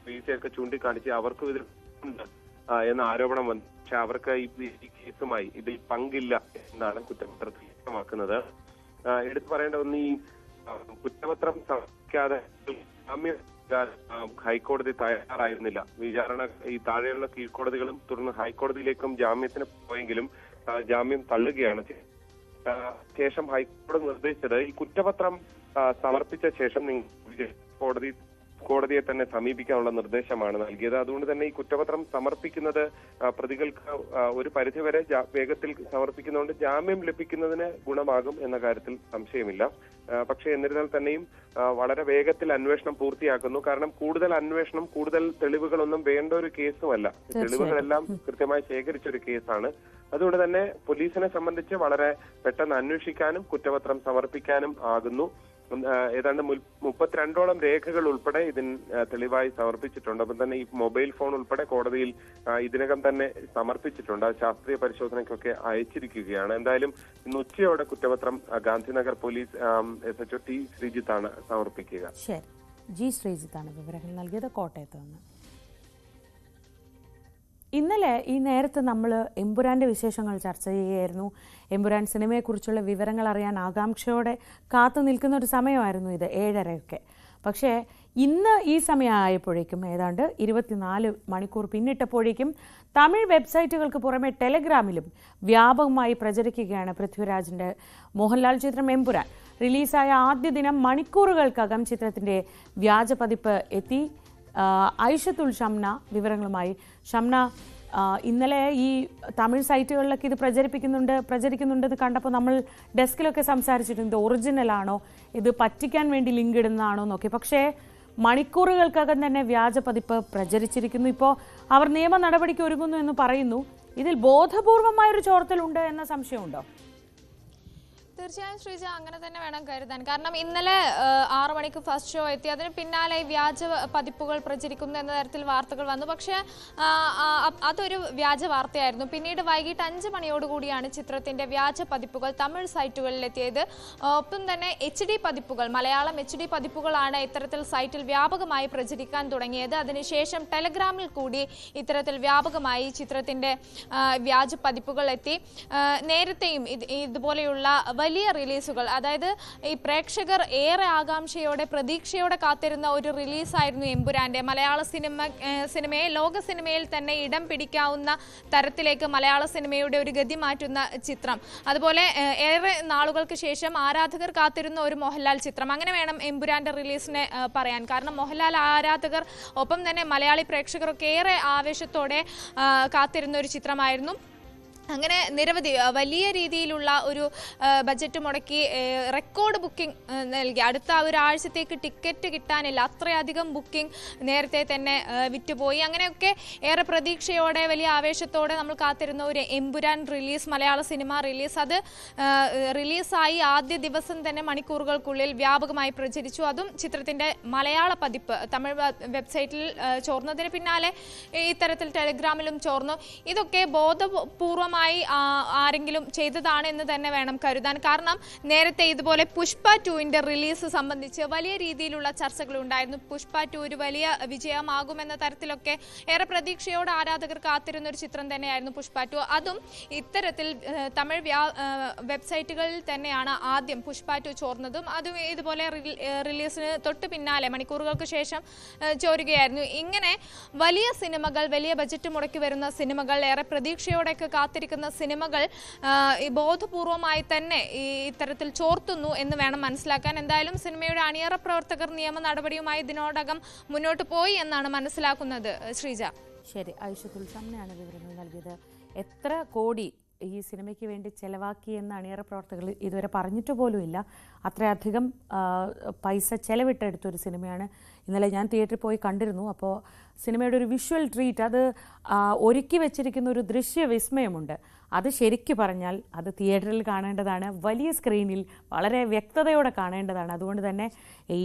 വീഴ്ചയൊക്കെ ചൂണ്ടിക്കാണിച്ച് അവർക്ക് ഇതിലുണ്ട് എന്ന ആരോപണം വന്നു. പക്ഷെ അവർക്ക് ഈ കേസുമായി ഇതിൽ പങ്കില്ല എന്നാണ് കുറ്റപത്രത്തിൽ വ്യക്തമാക്കുന്നത്. എടുത്തു പറയേണ്ട ഒന്ന്, ഈ കുറ്റപത്രം സമർപ്പിക്കാതെ ഹൈക്കോടതി തയ്യാറായിരുന്നില്ല. വിചാരണ ഈ താഴെയുള്ള കീഴ്ക്കോടതികളും തുടർന്ന് ഹൈക്കോടതിയിലേക്കും ജാമ്യത്തിന് പോയെങ്കിലും ജാമ്യം തള്ളുകയാണ്. ശേഷം ഹൈക്കോടതി നിർദ്ദേശിച്ചത് ഈ കുറ്റപത്രം സമർപ്പിച്ച ശേഷം നിങ്ങൾ കോടതിയെ തന്നെ സമീപിക്കാനുള്ള നിർദ്ദേശമാണ് നൽകിയത്. അതുകൊണ്ട് തന്നെ ഈ കുറ്റപത്രം സമർപ്പിക്കുന്നത് പ്രതികൾക്ക് ഒരു പരിധിവരെ വേഗത്തിൽ സമർപ്പിക്കുന്നതുകൊണ്ട് ജാമ്യം ലഭിക്കുന്നതിന് ഗുണമാകും എന്ന കാര്യത്തിൽ സംശയമില്ല. പക്ഷേ എന്നിരുന്നാൽ തന്നെയും വളരെ വേഗത്തിൽ അന്വേഷണം പൂർത്തിയാക്കുന്നു. കാരണം കൂടുതൽ അന്വേഷണം, കൂടുതൽ തെളിവുകളൊന്നും വേണ്ട ഒരു കേസുമല്ല. തെളിവുകളെല്ലാം കൃത്യമായി ശേഖരിച്ചൊരു കേസാണ്. അതുകൊണ്ട് തന്നെ പോലീസിനെ സംബന്ധിച്ച് വളരെ പെട്ടെന്ന് അന്വേഷിക്കാനും കുറ്റപത്രം സമർപ്പിക്കാനും ആകുന്നു. ഏതാണ്ട് 32ഓളം രേഖകൾ ഉൾപ്പെടെ ഇതിന് തെളിവായി സമർപ്പിച്ചിട്ടുണ്ട്. അപ്പം തന്നെ ഈ മൊബൈൽ ഫോൺ ഉൾപ്പെടെ കോടതിയിൽ ഇതിനകം തന്നെ സമർപ്പിച്ചിട്ടുണ്ട്. ശാസ്ത്രീയ പരിശോധനയ്ക്കൊക്കെ അയച്ചിരിക്കുകയാണ്. എന്തായാലും ഇന്ന് ഉച്ചയോടെ കുറ്റപത്രം ഗാന്ധിനഗർ പോലീസ് SHO T ശ്രീജിത്താണ് സമർപ്പിക്കുക. ശരി, ജി ശ്രീജിത്താണ് വിവരങ്ങൾ നൽകിയത് കോട്ടയത്ത് നിന്ന്. ഇന്നലെ ഈ നേരത്തെ നമ്മൾ എമ്പുരാൻ്റെ വിശേഷങ്ങൾ ചർച്ച ചെയ്യുകയായിരുന്നു. എമ്പുരാൻ സിനിമയെക്കുറിച്ചുള്ള വിവരങ്ങൾ അറിയാൻ ആകാംക്ഷയോടെ കാത്തു നിൽക്കുന്ന ഒരു സമയമായിരുന്നു ഇത്, 7:30 പക്ഷേ ഇന്ന് ഈ സമയമായപ്പോഴേക്കും ഏതാണ്ട് 24 മണിക്കൂർ പിന്നിട്ടപ്പോഴേക്കും തമിഴ് വെബ്സൈറ്റുകൾക്ക് പുറമെ ടെലഗ്രാമിലും വ്യാപകമായി പ്രചരിക്കുകയാണ് പൃഥ്വിരാജിൻ്റെ മോഹൻലാൽ ചിത്രം എമ്പുരാൻ. റിലീസായ ആദ്യ ദിനം മണിക്കൂറുകൾക്കകം ചിത്രത്തിൻ്റെ വ്യാജ പതിപ്പ് എത്തി. ഐഷത്തുൽ ഷംന വിവരങ്ങളുമായി. ഷംന, ഇന്നലെ ഈ തമിഴ് സൈറ്റുകളിലൊക്കെ ഇത് പ്രചരിക്കുന്നുണ്ടെന്ന് കണ്ടപ്പോൾ നമ്മൾ ഡെസ്കിലൊക്കെ സംസാരിച്ചിട്ടുണ്ട്, ഇത് ഒറിജിനലാണോ, ഇത് പറ്റിക്കാൻ വേണ്ടി ലിങ്ക് ഇടുന്നതാണോ എന്നൊക്കെ. പക്ഷേ മണിക്കൂറുകൾക്കകം തന്നെ വ്യാജ പതിപ്പ് പ്രചരിച്ചിരിക്കുന്നു. ഇപ്പോൾ അവർ നിയമ നടപടിക്ക് ഒരുങ്ങുന്നു എന്ന് പറയുന്നു. ഇതിൽ ബോധപൂർവമായൊരു ചോർത്തലുണ്ട് എന്ന സംശയമുണ്ടോ? തീർച്ചയായും ശ്രീജ, അങ്ങനെ തന്നെ വേണം കരുതാൻ. കാരണം ഇന്നലെ 6 മണിക്ക് ഫസ്റ്റ് ഷോ എത്തി, അതിന് പിന്നാലെ വ്യാജ പതിപ്പുകൾ പ്രചരിക്കുന്നു എന്ന തരത്തിൽ വാർത്തകൾ വന്നു. പക്ഷേ അതൊരു വ്യാജ വാർത്തയായിരുന്നു. പിന്നീട് വൈകിട്ട് 5 മണിയോടുകൂടിയാണ് ചിത്രത്തിന്റെ വ്യാജ പതിപ്പുകൾ തമിഴ് സൈറ്റുകളിലെത്തിയത്. ഒപ്പം തന്നെ HD പതിപ്പുകൾ, മലയാളം HD പതിപ്പുകളാണ് ഇത്തരത്തിൽ സൈറ്റിൽ വ്യാപകമായി പ്രചരിക്കാൻ തുടങ്ങിയത്. അതിനുശേഷം ടെലഗ്രാമിൽ കൂടി ഇത്തരത്തിൽ വ്യാപകമായി ചിത്രത്തിന്റെ വ്യാജ പതിപ്പുകൾ എത്തി. നേരത്തെയും ഇതുപോലെയുള്ള വലിയ റിലീസുകൾ, അതായത് ഈ പ്രേക്ഷകർ ഏറെ ആകാംക്ഷയോടെ പ്രതീക്ഷയോടെ കാത്തിരുന്ന ഒരു റിലീസായിരുന്നു എമ്പുരാന്റെ. മലയാള സിനിമയെ ലോക സിനിമയിൽ തന്നെ ഇടം പിടിക്കാവുന്ന തരത്തിലേക്ക് മലയാള സിനിമയുടെ ഒരു ഗതി മാറ്റുന്ന ചിത്രം. അതുപോലെ ഏറെ നാളുകൾക്ക് ശേഷം ആരാധകർ കാത്തിരുന്ന ഒരു മോഹൻലാൽ ചിത്രം, അങ്ങനെ വേണം എമ്പുരാന്റെ റിലീസിനെ പറയാൻ. കാരണം മോഹൻലാൽ ആരാധകർ ഒപ്പം തന്നെ മലയാളി പ്രേക്ഷകരൊക്കെ ഏറെ ആവേശത്തോടെ കാത്തിരുന്ന ഒരു ചിത്രമായിരുന്നു. അങ്ങനെ നിരവധി വലിയ രീതിയിലുള്ള ഒരു ബജറ്റ് മുടക്കി റെക്കോർഡ് ബുക്കിംഗ് നൽകി. അടുത്ത ഒരാഴ്ചത്തേക്ക് ടിക്കറ്റ് കിട്ടാനില്ല, അത്രയധികം ബുക്കിംഗ് നേരത്തെ തന്നെ വിറ്റുപോയി. അങ്ങനെയൊക്കെ ഏറെ പ്രതീക്ഷയോടെ വലിയ ആവേശത്തോടെ നമ്മൾ കാത്തിരുന്ന ഒരു എമ്പുരാൻ റിലീസ്, മലയാള സിനിമ റിലീസ്, അത് റിലീസായി ആദ്യ ദിവസം തന്നെ മണിക്കൂറുകൾക്കുള്ളിൽ വ്യാപകമായി പ്രചരിച്ചു. അതും ചിത്രത്തിൻ്റെ മലയാള പതിപ്പ് തമിഴ് വെബ്സൈറ്റിൽ ചോർന്നതിന് പിന്നാലെ ഇത്തരത്തിൽ ടെലഗ്രാമിലും ചോർന്നു. ഇതൊക്കെ ബോധപൂർവം ആരെങ്കിലും ചെയ്തതാണ് എന്ന് തന്നെ വേണം കരുതാൻ. കാരണം നേരത്തെ ഇതുപോലെ പുഷ്പ 2ന്റെ റിലീസ് സംബന്ധിച്ച് വലിയ രീതിയിലുള്ള ചർച്ചകൾ ഉണ്ടായിരുന്നു. പുഷ്പ 2 ഒരു വലിയ വിജയമാകുമെന്ന തരത്തിലൊക്കെ ഏറെ പ്രതീക്ഷയോടെ ആരാധകർ കാത്തിരുന്ന ഒരു ചിത്രം തന്നെയായിരുന്നു പുഷ്പ 2. അതും ഇത്തരത്തിൽ തമിഴ് വെബ്സൈറ്റുകളിൽ തന്നെയാണ് ആദ്യം പുഷ്പ 2 ചോർന്നതും. അതും ഇതുപോലെ റിലീസിന് തൊട്ട് പിന്നാലെ മണിക്കൂറുകൾക്ക് ശേഷം ചോരുകയായിരുന്നു. ഇങ്ങനെ വലിയ സിനിമകൾ, വലിയ ബജറ്റ് മുടക്കി വരുന്ന സിനിമകൾ, ഏറെ പ്രതീക്ഷയോടെയൊക്കെ കാത്തിരിക്കുന്ന സിനിമകൾ ബോധപൂർവമായി തന്നെ ഇത്തരത്തിൽ ചോർത്തുന്നു എന്ന് വേണം മനസ്സിലാക്കാൻ. എന്തായാലും സിനിമയുടെ അണിയറ പ്രവർത്തകർ നിയമ നടപടിയുമായി ഇതിനോടകം മുന്നോട്ട് പോയി എന്നാണ് മനസ്സിലാക്കുന്നത്. ശ്രീജ. ശരി, ഐഷത്തുൽ ഷംനയാണ് വിവരങ്ങൾ നൽകിയത്. എത്ര കോടി ഈ സിനിമയ്ക്ക് വേണ്ടി ചെലവാക്കി എന്ന് അണിയറ പ്രവർത്തകർ ഇതുവരെ പറഞ്ഞിട്ട് പോലുമില്ല. അത്രയധികം പൈസ ചെലവിട്ടെടുത്തൊരു സിനിമയാണ്. ഇന്നലെ ഞാൻ തിയേറ്ററിൽ പോയി കണ്ടിരുന്നു. അപ്പോൾ സിനിമയുടെ ഒരു വിഷ്വൽ ട്രീറ്റ്, അത് ഒരുക്കി വെച്ചിരിക്കുന്ന ഒരു ദൃശ്യ വിസ്മയമുണ്ട്. അത് ശരിക്കു പറഞ്ഞാൽ അത് തിയേറ്ററിൽ കാണേണ്ടതാണ്, വലിയ സ്ക്രീനിൽ വളരെ വ്യക്തതയോടെ കാണേണ്ടതാണ്. അതുകൊണ്ട് തന്നെ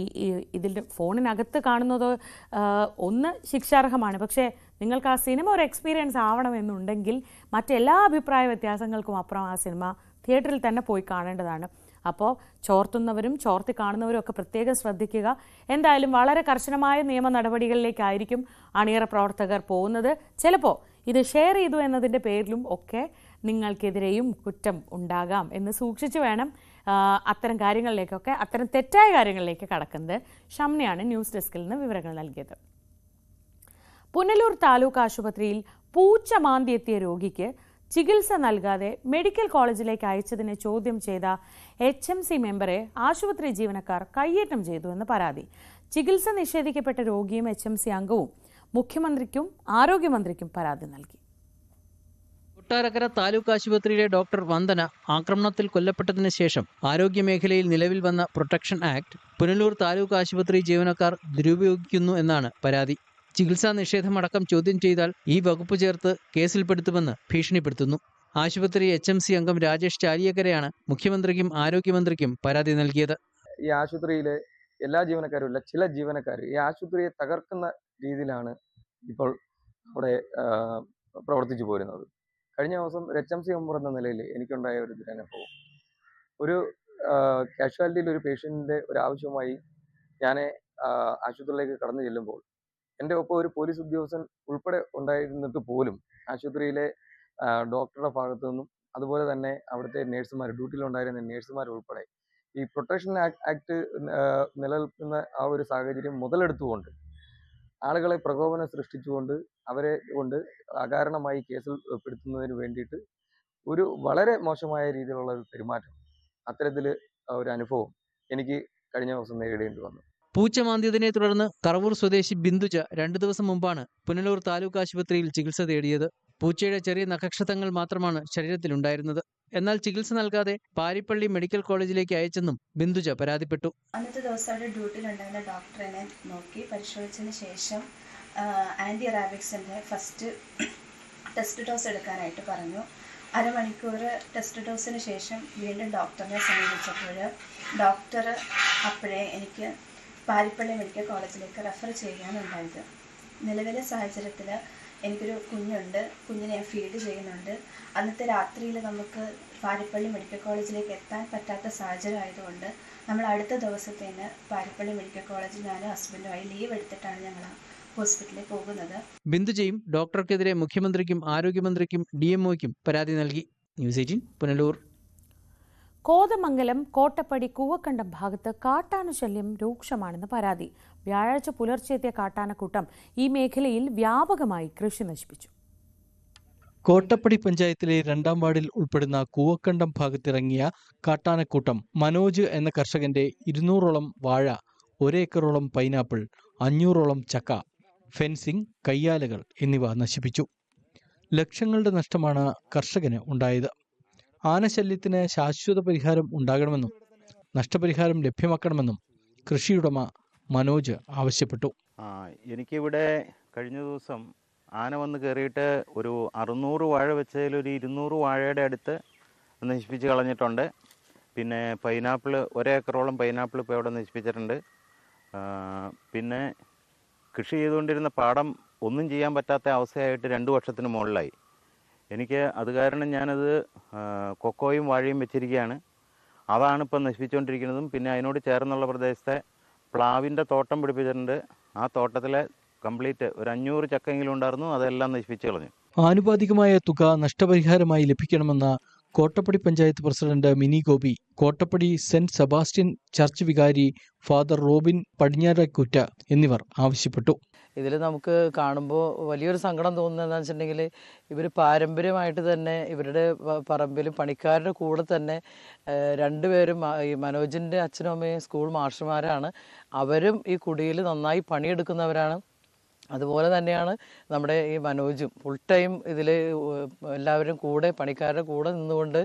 ഇതിൽ ഫോണിനകത്ത് കാണുന്നത് ഒന്ന് ശിക്ഷാർഹമാണ്. പക്ഷേ നിങ്ങൾക്ക് ആ സിനിമ ഒരു എക്സ്പീരിയൻസ് ആവണമെന്നുണ്ടെങ്കിൽ മറ്റെല്ലാ അഭിപ്രായ വ്യത്യാസങ്ങൾക്കും അപ്പുറം ആ സിനിമ തിയേറ്ററിൽ തന്നെ പോയി കാണേണ്ടതാണ്. അപ്പോൾ ചോർത്തുന്നവരും ചോർത്തി കാണുന്നവരും ഒക്കെ പ്രത്യേകം ശ്രദ്ധിക്കുക. എന്തായാലും വളരെ കർശനമായ നിയമ നടപടികളിലേക്കായിരിക്കും അണിയറ പ്രവർത്തകർ പോകുന്നത്. ചിലപ്പോൾ ഇത് ഷെയർ ചെയ്തു എന്നതിൻ്റെ പേരിലും ഒക്കെ നിങ്ങൾക്കെതിരെയും കുറ്റം ഉണ്ടാകാം എന്ന് സൂക്ഷിച്ചു വേണം അത്തരം കാര്യങ്ങളിലേക്കൊക്കെ, അത്തരം തെറ്റായ കാര്യങ്ങളിലേക്ക് കടക്കുന്നത്. ഷംനയാണ് ന്യൂസ് ഡെസ്കിൽ നിന്ന് വിവരങ്ങൾ നൽകിയത്. പുനലൂർ താലൂക്ക് ആശുപത്രിയിൽ പൂച്ച മാന്തിയെത്തിയ രോഗിക്ക് ചികിത്സ നൽകാതെ മെഡിക്കൽ കോളേജിലേക്ക് അയച്ചതിനെ ചോദ്യം ചെയ്ത HMC മെമ്പറെ ആശുപത്രി ജീവനക്കാർ കയ്യേറ്റം ചെയ്തു എന്ന് പരാതി. ചികിത്സ നിഷേധിക്കപ്പെട്ട രോഗിയും HMC അംഗവും മുഖ്യമന്ത്രിക്കും ആരോഗ്യമന്ത്രിക്കും പരാതി നൽകി. കൊട്ടാരക്കര താലൂക്ക് ആശുപത്രിയിലെ ഡോക്ടർ വന്ദന ആക്രമണത്തിൽ കൊല്ലപ്പെട്ടതിന് ശേഷം ആരോഗ്യമേഖലയിൽ നിലവിൽ വന്ന പ്രൊട്ടക്ഷൻ ആക്ട് പുനലൂർ താലൂക്ക് ആശുപത്രി ജീവനക്കാർ ദുരുപയോഗിക്കുന്നു എന്നാണ് പരാതി. ചികിത്സാ നിഷേധമടക്കം ചോദ്യം ചെയ്താൽ ഈ വകുപ്പ് ചേർത്ത് കേസിൽപ്പെടുത്തുമെന്ന് ഭീഷണിപ്പെടുത്തുന്നു. ആശുപത്രി HMC അംഗം രാജേഷ് ചാലിയക്കരയാണ് മുഖ്യമന്ത്രിക്കും ആരോഗ്യമന്ത്രിക്കും പരാതി നൽകിയത്. ഈ ആശുപത്രിയിലെ എല്ലാ ജീവനക്കാരും അല്ല, ചില ജീവനക്കാർ ഈ ആശുപത്രിയെ തകർക്കുന്ന രീതിയിലാണ് ഇപ്പോൾ ഇവിടെ പ്രവർത്തിച്ചു പോരുന്നത്. കഴിഞ്ഞ ദിവസം HMC മെമ്പർ എന്ന നിലയിൽ എനിക്കുണ്ടായ ഒരു ദുരനുഭവം, ഒരു കാഷ്വാലിറ്റിയിൽ ഒരു പേഷ്യൻറ്റിൻ്റെ ഒരു ആവശ്യമായി ഞാൻ ആശുപത്രിയിലേക്ക് കടന്നു ചെല്ലുമ്പോൾ എൻ്റെ ഒപ്പം ഒരു പോലീസ് ഉദ്യോഗസ്ഥൻ ഉൾപ്പെടെ ഉണ്ടായിരുന്നിട്ട് പോലും ആശുപത്രിയിലെ ഡോക്ടറുടെ ഭാഗത്തു നിന്നും അതുപോലെ തന്നെ അവിടുത്തെ നേഴ്സുമാർ, ഡ്യൂട്ടിയിലുണ്ടായിരുന്ന നേഴ്സുമാർ ഉൾപ്പെടെ ഈ പ്രൊട്ടക്ഷൻ ആക്ട് നിലനിൽക്കുന്ന ആ ഒരു സാഹചര്യം മുതലെടുത്തുകൊണ്ട് ആളുകളെ പ്രകോപനം സൃഷ്ടിച്ചുകൊണ്ട് അവരെ കൊണ്ട് അകാരണമായി കേസിൽ പെടുത്തുന്നതിന് വേണ്ടിയിട്ട് ഒരു വളരെ മോശമായ രീതിയിലുള്ള ഒരു പെരുമാറ്റം, അത്തരത്തിൽ ഒരു അനുഭവം എനിക്ക് കഴിഞ്ഞ ദിവസം നേരിടേണ്ടി വന്നു. പൂച്ച മാന്തിയതിനെ തുടർന്ന് കറവൂർ സ്വദേശി ബിന്ദുജ 2 ദിവസം മുമ്പാണ് പുനലൂർ താലൂക്ക് ആശുപത്രിയിൽ ചികിത്സ തേടിയത്. പൂച്ചയുടെ ചെറിയ നഖക്ഷതങ്ങൾ മാത്രമാണ് ശരീരത്തിലുണ്ടായിരുന്നത്. എന്നാൽ ചികിത്സ നൽകാതെ പാരിപ്പള്ളി മെഡിക്കൽ കോളേജിലേക്ക് അയച്ചെന്നും ബിന്ദുജ പരാതിപ്പെട്ടു. അന്നത്തെ ദിവസം അവിടെ ഡ്യൂട്ടിയിലുണ്ടായിരുന്ന ഡോക്ടറിനെ നോക്കി പരിശോധിച്ചതിന് ശേഷം ആൻറ്റി റാബിക്സിൻ്റെ ഫസ്റ്റ് ടെസ്റ്റ് ഡോസ് എടുക്കാനായിട്ട് പറഞ്ഞു. അരമണിക്കൂർ ടെസ്റ്റ് ഡോസിന് ശേഷം വീണ്ടും ഡോക്ടറിനെ സമീപിച്ചപ്പോൾ ഡോക്ടർ അപ്പോഴേ എനിക്ക് പാരിപ്പള്ളി മെഡിക്കൽ കോളേജിലേക്ക് റെഫർ ചെയ്യാനുണ്ടായത്. നിലവിലെ സാഹചര്യത്തിൽ എനിക്കൊരു കുഞ്ഞുണ്ട്, കുഞ്ഞിനെ ഞാൻ ഫീഡ് ചെയ്യുന്നുണ്ട്. അന്നത്തെ രാത്രിയിൽ നമുക്ക് പാരിപ്പള്ളി മെഡിക്കൽ കോളേജിലേക്ക് എത്താൻ പറ്റാത്ത സാഹചര്യം ആയതുകൊണ്ട് നമ്മൾ അടുത്ത ദിവസത്തേന് പാരിപ്പള്ളി മെഡിക്കൽ കോളേജിൽ ഞാനും ഹസ്ബൻഡുമായി ലീവ് എടുത്തിട്ടാണ് ഞങ്ങൾ ഹോസ്പിറ്റലിൽ പോകുന്നത്. ബിന്ദുജയും ഡോക്ടർക്കെതിരെ മുഖ്യമന്ത്രിക്കും ആരോഗ്യമന്ത്രിക്കും DMOയ്ക്കും പരാതി നൽകി. ന്യൂസ് 18 പുനലൂർ. കോതമംഗലം കോട്ടപ്പടി കൂവക്കണ്ടം ഭാഗത്ത് കാട്ടാനശല്യം രൂക്ഷമാണെന്ന് പരാതി. വ്യാഴാഴ്ച പുലർച്ചെത്തിയ കാട്ടാനക്കൂട്ടം ഈ മേഖലയിൽ വ്യാപകമായി കൃഷി നശിപ്പിച്ചു. കോട്ടപ്പടി പഞ്ചായത്തിലെ 2ാം വാർഡിൽ ഉൾപ്പെടുന്ന കൂവക്കണ്ടം ഭാഗത്തിറങ്ങിയ കാട്ടാനക്കൂട്ടം മനോജ് എന്ന കർഷകന്റെ 200ഓളം വാഴ, 1 ഏക്കറോളം പൈനാപ്പിൾ, 500ഓളം ചക്ക, ഫെൻസിംഗ്, കയ്യാലകൾ എന്നിവ നശിപ്പിച്ചു. ലക്ഷങ്ങളുടെ നഷ്ടമാണ് കർഷകന് ഉണ്ടായത്. ആനശല്യത്തിന് ശാശ്വത പരിഹാരം ഉണ്ടാകണമെന്നും നഷ്ടപരിഹാരം ലഭ്യമാക്കണമെന്നും കൃഷിയുടമ മനോജ് ആവശ്യപ്പെട്ടു. എനിക്കിവിടെ കഴിഞ്ഞ ദിവസം ആന വന്ന് കയറിയിട്ട് ഒരു 600 വാഴ വെച്ചതിൽ ഒരു 200 വാഴയുടെ അടുത്ത് നശിപ്പിച്ച് കളഞ്ഞിട്ടുണ്ട്. പിന്നെ പൈനാപ്പിൾ 1 ഏക്കറോളം പൈനാപ്പിൾ ഇപ്പോൾ ഇവിടെ നശിപ്പിച്ചിട്ടുണ്ട്. പിന്നെ കൃഷി ചെയ്തുകൊണ്ടിരുന്ന പാടം ഒന്നും ചെയ്യാൻ പറ്റാത്ത അവസ്ഥയായിട്ട് 2 വർഷത്തിന് മുകളിലായി. എനിക്ക് അത് കാരണം ഞാനത് കൊക്കോയും വാഴയും വെച്ചിരിക്കുകയാണ്. അതാണ് ഇപ്പം നശിപ്പിച്ചുകൊണ്ടിരിക്കുന്നതും. പിന്നെ അതിനോട് ചേർന്നുള്ള പ്രദേശത്തെ പ്ലാവിൻ്റെ തോട്ടം പിടിപ്പിച്ചിട്ടുണ്ട്. ആ തോട്ടത്തിലെ കംപ്ലീറ്റ് ഒരു 500 ചക്കെങ്കിലും ഉണ്ടായിരുന്നു, അതെല്ലാം നശിപ്പിച്ച് കളഞ്ഞു. ആനുപാതികമായ തുക നഷ്ടപരിഹാരമായി ലഭിക്കണമെന്ന Kottappadi panchayat president Mini Gopi, Kottappadi saint Sebastian church വികാരി ഫാദർ റോബിൻ പടിഞ്ഞാറക്കുറ്റ എന്നിവർ ആവശ്യപ്പെട്ടു. ഇതിൽ നമുക്ക് കാണുമ്പോൾ വലിയൊരു സങ്കടം തോന്നുന്നത് എന്താണെന്ന് വെച്ചിട്ടുണ്ടെങ്കിൽ ഇവർ പാരമ്പര്യമായിട്ട് തന്നെ ഇവരുടെ പറമ്പിലും പണിക്കാരുടെ കൂടെ തന്നെ 2 പേരും ഈ മനോജിൻ്റെ അച്ഛനും അമ്മയും സ്കൂൾ മാസ്റ്റർമാരാണ്. അവരും ഈ കുടിയിൽ നന്നായി പണിയെടുക്കുന്നവരാണ്. അതുപോലെ തന്നെയാണ് നമ്മുടെ ഈ മനോജും ഫുൾ ടൈം ഇതിൽ എല്ലാവരും കൂടെ പണിക്കാരുടെ കൂടെ നിന്നുകൊണ്ട്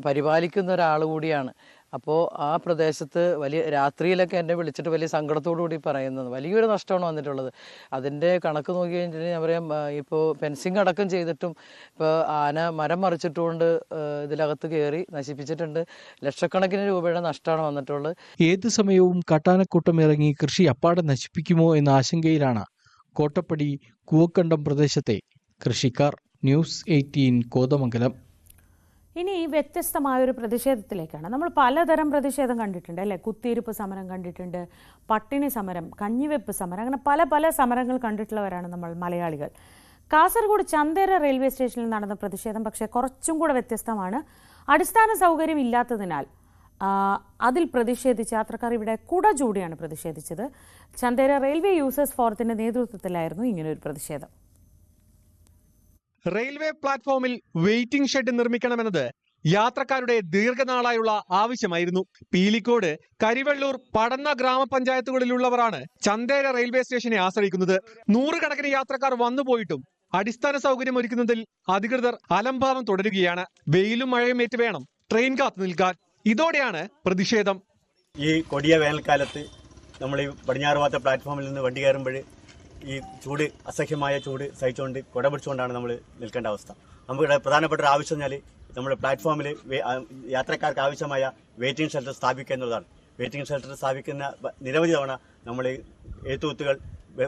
പരിപാലിക്കുന്ന ഒരാൾ കൂടിയാണ്. അപ്പോൾ ആ പ്രദേശത്ത് വലിയ രാത്രിയിലൊക്കെ എന്നെ വിളിച്ചിട്ട് വലിയ സങ്കടത്തോടു കൂടി പറയുന്നത് വലിയൊരു നഷ്ടമാണ് വന്നിട്ടുള്ളത്. അതിൻ്റെ കണക്ക് നോക്കി കഴിഞ്ഞിട്ടുണ്ടെങ്കിൽ ഞാൻ പറയാം, ഇപ്പോൾ ഫെൻസിങ് അടക്കം ചെയ്തിട്ടും ഇപ്പോൾ ആന മരം മറിച്ചിട്ടുകൊണ്ട് ഇതിലകത്ത് കയറി നശിപ്പിച്ചിട്ടുണ്ട്. ലക്ഷക്കണക്കിന് രൂപയുടെ നഷ്ടമാണ് വന്നിട്ടുള്ളത്. ഏത് സമയവും കാട്ടാനക്കൂട്ടം ഇറങ്ങി കൃഷി അപ്പാടെ നശിപ്പിക്കുമോ എന്ന ആശങ്കയിലാണ് കോട്ടപ്പടി കൂവക്കണ്ടം പ്രദേശത്തെ കൃഷിക്കാർ. ന്യൂസ് 18 കോതമംഗലം. ഇനി വ്യത്യസ്തമായൊരു പ്രതിഷേധത്തിലേക്കാണ്. നമ്മൾ പലതരം പ്രതിഷേധം കണ്ടിട്ടുണ്ട് അല്ലേ? കുത്തിയിരിപ്പ് സമരം കണ്ടിട്ടുണ്ട്, പട്ടിണി സമരം, കഞ്ഞിവെപ്പ് സമരം, അങ്ങനെ പല പല സമരങ്ങൾ കണ്ടിട്ടുള്ളവരാണ് നമ്മൾ മലയാളികൾ. കാസർഗോഡ് ചന്തേര റെയിൽവേ സ്റ്റേഷനിൽ നടന്ന പ്രതിഷേധം പക്ഷേ കുറച്ചും കൂടെ വ്യത്യസ്തമാണ്. അടിസ്ഥാന സൗകര്യം ഇല്ലാത്തതിനാൽ അതിൽ പ്രതിഷേധിച്ച യാത്രക്കാർ ഇവിടെ കുട ചൂടിയാണ് പ്രതിഷേധിച്ചത്. ചന്തേര റെയിൽവേ യൂസേഴ്സ് ഫോറത്തിന്റെ നേതൃത്വത്തിലായിരുന്നു ഇങ്ങനെയൊരു പ്രതിഷേധം. റെയിൽവേ പ്ലാറ്റ്ഫോമിൽ വെയിറ്റിംഗ് ഷെഡ് നിർമ്മിക്കണമെന്നത് യാത്രക്കാരുടെ ദീർഘനാളായുള്ള ആവശ്യമായിരുന്നു. പീലിക്കോട്, കരിവെള്ളൂർ, പടന്ന ഗ്രാമപഞ്ചായത്തുകളിലുള്ളവരാണ് ചന്തേര റെയിൽവേ സ്റ്റേഷനെ ആശ്രയിക്കുന്നത്. നൂറുകണക്കിന് യാത്രക്കാർ വന്നുപോയിട്ടും അടിസ്ഥാന സൗകര്യം ഒരുക്കുന്നതിൽ അധികൃതർ അലംഭാവം തുടരുകയാണ്. വെയിലും മഴയും ഏറ്റ് വേണം ട്രെയിൻ കാത്തു നിൽക്കാൻ. ഇതോടെയാണ് പ്രതിഷേധം. ഈ കൊടിയ വേനൽക്കാലത്ത് നമ്മൾ ഈ പടിഞ്ഞാറ് ഭാഗത്തെ പ്ലാറ്റ്ഫോമിൽ നിന്ന് വണ്ടി കയറുമ്പോൾ ഈ ചൂട്, അസഹ്യമായ ചൂട് സഹിച്ചുകൊണ്ട് കുട പിടിച്ചുകൊണ്ടാണ് നമ്മൾ നിൽക്കേണ്ട അവസ്ഥ. നമുക്ക് പ്രധാനപ്പെട്ട ഒരു ആവശ്യം പറഞ്ഞാൽ നമ്മുടെ പ്ലാറ്റ്ഫോമിൽ യാത്രക്കാർക്ക് ആവശ്യമായ വെയിറ്റിംഗ് ഷെൽട്ടർ സ്ഥാപിക്കുക എന്നുള്ളതാണ്. വെയിറ്റിംഗ് ഷെൽട്ടർ സ്ഥാപിക്കുന്ന നിരവധി തവണ നമ്മൾ എഴുത്തുകുത്തുകൾ